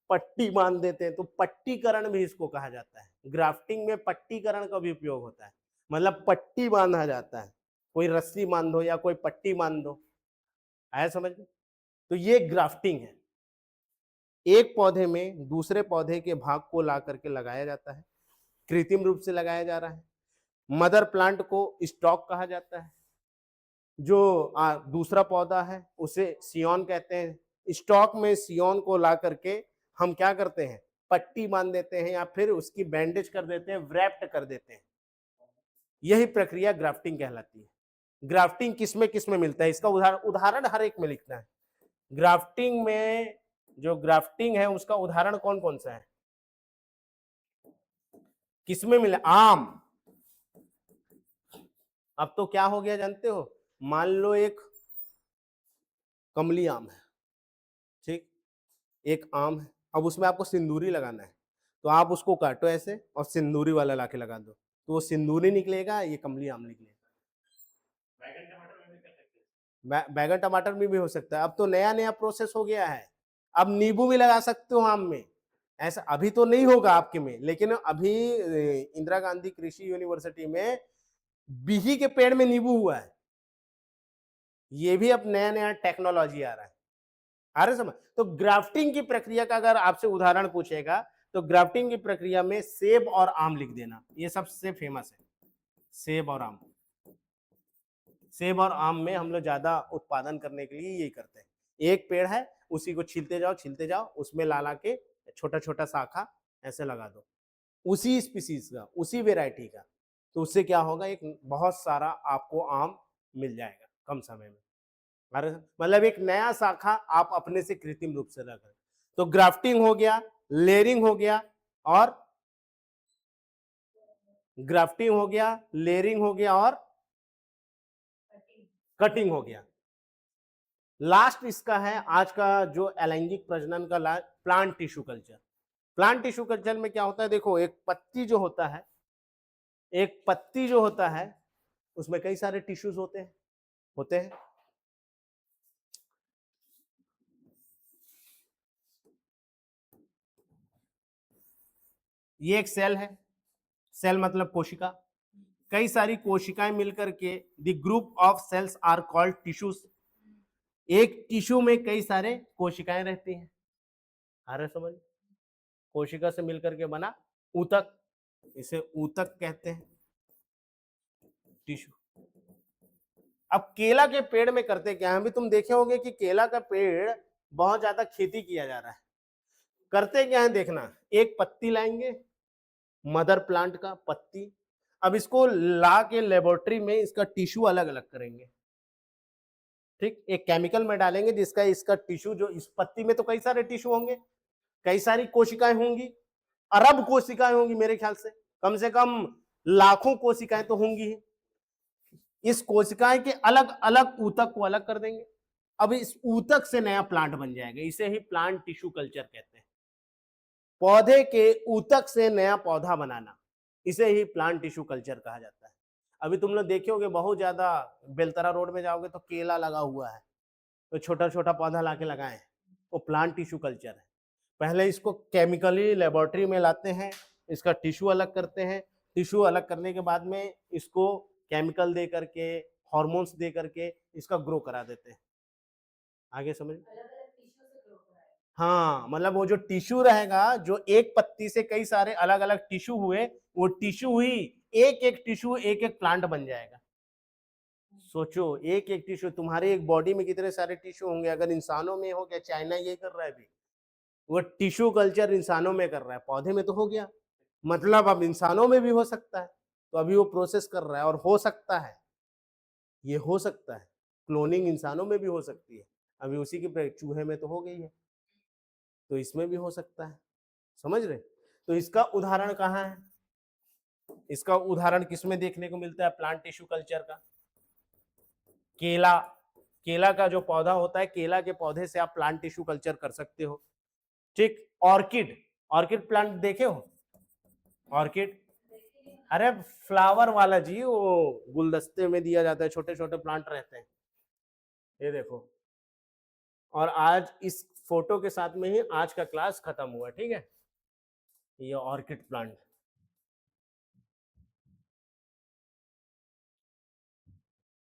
पट्टी बांध देते हैं, तो पट्टीकरण भी इसको कहा जाता है। ग्राफ्टिंग में पट्टीकरण का भी उपयोग होता है, मतलब पट्टी बांधा जाता है। कोई रस्सी बांध दो या कोई पट्टी बांध दो, आया समझ में? तो ये ग्राफ्टिंग है। एक पौधे में दूसरे पौधे के भाग को ला करके लगाया जाता है, कृत्रिम रूप से लगाया जा रहा है। मदर प्लांट को स्टॉक कहा जाता है, जो दूसरा पौधा है उसे सियोन कहते हैं, स्टॉक में सियोन को ला करके हम क्या करते हैं, पट्टी बांध देते हैं या फिर उसकी बैंडेज कर देते हैं, व्रैप्ड कर देते हैं। यही प्रक्रिया ग्राफ्टिंग कहलाती है। ग्राफ्टिंग किस में मिलता है, इसका उदाहरण हर एक में लिखना है। ग्राफ्टिंग में जो ग्राफ्टिंग है उसका उदाहरण कौन कौन सा है, किसमें मिला, आम। अब तो क्या हो गया जानते हो, मान लो एक कमली आम है, ठीक, एक आम है, अब उसमें आपको सिंदूरी लगाना है, तो आप उसको काटो ऐसे और सिंदूरी वाला लाके लगा दो, तो वो सिंदूरी निकलेगा, ये कमली आम निकलेगा। बैगन टमाटर में भी कर सकते हैं। बैगन टमाटर में भी हो सकता है, अब तो नया नया प्रोसेस हो गया है। अब नींबू भी लगा सकते हो आम में, ऐसा अभी तो नहीं होगा आपके में, लेकिन अभी इंदिरा गांधी कृषि यूनिवर्सिटी में बिही के पेड़ में नींबू हुआ है। ये भी अब नया नया टेक्नोलॉजी आ रहा है, आ रहे समझ। तो ग्राफ्टिंग की प्रक्रिया का अगर आपसे उदाहरण पूछेगा तो ग्राफ्टिंग की प्रक्रिया में सेब और आम लिख देना, ये सबसे फेमस है, सेब और आम। सेब और आम में हम लोग ज्यादा उत्पादन करने के लिए यही करते हैं, एक पेड़ है उसी को छीलते जाओ, उसमें ला ला के छोटा छोटा शाखा ऐसे लगा दो, उसी स्पीसीज का, उसी वेराइटी का, तो उससे क्या होगा, एक बहुत सारा आपको आम मिल जाएगा कम समय में। अरे मतलब एक नया शाखा आप अपने से कृत्रिम रूप से रख रहे। तो ग्राफ्टिंग हो गया, लेयरिंग हो गया, और ग्राफ्टिंग हो गया, लेयरिंग हो गया, और कटिंग हो गया। लास्ट इसका है आज का जो अलैंगिक प्रजनन का plant tissue culture. Plant tissue culture में क्या होता है, देखो एक पत्ती जो होता है, एक पत्ती जो होता है उसमें कई सारे टिश्यूज होते हैं। ये एक सेल है, सेल मतलब कोशिका, कई सारी कोशिकाएं मिलकर के the group of cells are called tissues. एक टिश्यू में कई सारे कोशिकाएं रहती हैं, आ रहे समझ। कोशिका से मिलकर के बना ऊतक, इसे ऊतक कहते हैं, टिश्यू। अब केला के पेड़ में करते क्या है, अभी तुम देखे होंगे कि केला का पेड़ बहुत ज्यादा खेती किया जा रहा है। करते क्या है देखना, एक पत्ती लाएंगे, मदर प्लांट का पत्ती, अब इसको ला के लेबोरेटरी में इसका टिश्यू अलग अलग करेंगे, ठीक, एक केमिकल में डालेंगे जिसका इसका टिश्यू, जो इस पत्ती में तो कई सारे टिश्यू होंगे, कई सारी कोशिकाएं होंगी, अरब कोशिकाएं होंगी मेरे ख्याल से कम लाखों कोशिकाएं तो होंगी ही। इस कोशिकाएं के अलग अलग ऊतक को अलग कर देंगे, अब इस ऊतक से नया प्लांट बन जाएगा, इसे ही प्लांट टिश्यू कल्चर कहते हैं। पौधे के ऊतक से नया पौधा बनाना, इसे ही प्लांट टिश्यू कल्चर कहा जाता है। अभी तुम लोग देखे होगे बहुत ज्यादा, बेलतरा रोड में जाओगे तो केला लगा हुआ है, तो छोटा छोटा पौधा लाके लगाए हैं, वो प्लांट टिश्यू कल्चर है। पहले इसको केमिकली लेबोरेटरी में लाते हैं, इसका टिश्यू अलग करते हैं, टिश्यू अलग करने के बाद में इसको केमिकल दे करके, हॉर्मोन्स दे करके इसका ग्रो करा देते हैं। आगे समझ। हाँ, मतलब वो जो टिश्यू रहेगा, जो एक पत्ती से कई सारे अलग अलग टिश्यू हुए, वो टिश्यू ही एक एक टिश्यू एक एक प्लांट बन जाएगा। सोचो, एक एक टिश्यू, तुम्हारे एक बॉडी में कितने सारे टिश्यू होंगे, अगर इंसानों में हो गया, चाइना ये कर रहा है अभी, वो टिश्यू कल्चर इंसानों में कर रहा है, पौधे में तो हो गया, मतलब अब इंसानों में भी हो सकता है, तो अभी वो प्रोसेस कर रहा है, और हो सकता है, ये हो सकता है, क्लोनिंग इंसानों में भी हो सकती है, अभी उसी की चूहे में तो हो गई है, तो इसमें भी हो सकता है, समझ रहे। तो इसका उदाहरण कहाँ है, इसका उदाहरण किसमें देखने को मिलता है प्लांट टिश्यू कल्चर का, केला, केला का जो पौधा होता है, केला के पौधे से आप प्लांट टिश्यू कल्चर कर सकते हो, ठीक। ऑर्किड, ऑर्किड प्लांट देखे हो, ऑर्किड, अरे फ्लावर वाला जी, वो गुलदस्ते में दिया जाता है, छोटे छोटे प्लांट रहते हैं, ये देखो। और आज इस फोटो के साथ में ही आज का क्लास खत्म हुआ, ठीक है, ये ऑर्किड प्लांट,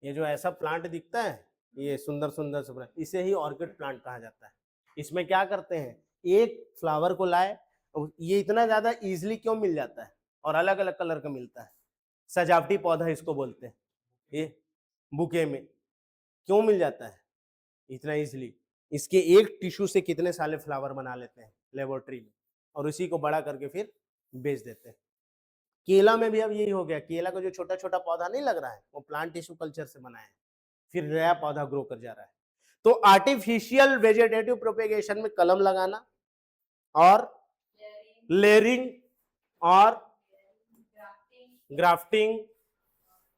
ये जो ऐसा प्लांट दिखता है, ये सुंदर सुंदर से प्लांट, इसे ही ऑर्किड प्लांट कहा जाता है। इसमें क्या करते हैं, एक फ्लावर को लाए, ये इतना ज्यादा इजीली क्यों मिल जाता है और अलग अलग कलर का मिलता है, सजावटी पौधा इसको बोलते हैं, ये बुके में क्यों मिल जाता है इतना इजीली, इसके एक टिश्यू से कितने सारे फ्लावर बना लेते हैं लेबोरेटरी में, और उसी को बड़ा करके फिर बेच देते हैं। केला में भी अब यही हो गया, केला का जो छोटा छोटा पौधा नहीं लग रहा है वो प्लांट टिश्यू कल्चर से बना है, फिर नया पौधा ग्रो कर जा रहा है। तो आर्टिफिशियल वेजिटेटिव प्रोपेगेशन में कलम लगाना और लेयरिंग और ग्राफ्टिंग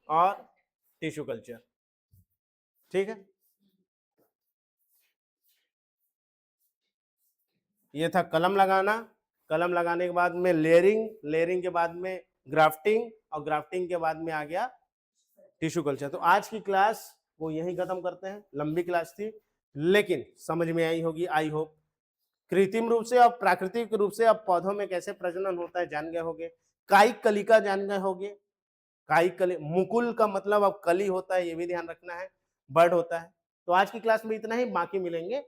और टिश्यू कल्चर, ठीक है। ये था कलम लगाना, कलम लगाने के बाद में लेयरिंग, लेयरिंग के बाद में ग्राफ्टिंग, और ग्राफ्टिंग के बाद में आ गया टिश्यू कल्चर। तो आज की क्लास वो यहीं खत्म करते हैं, लंबी क्लास थी लेकिन समझ में आई होगी, आई होप। कृत्रिम रूप से और प्राकृतिक रूप से अब पौधों में कैसे प्रजनन होता है जान गए होंगे, कायिक कलिका जान गए होंगे। कायिक कली, मुकुल का मतलब अब कली होता है, ये भी ध्यान रखना है, बर्ड होता है। तो आज की क्लास में इतना ही, बाकी मिलेंगे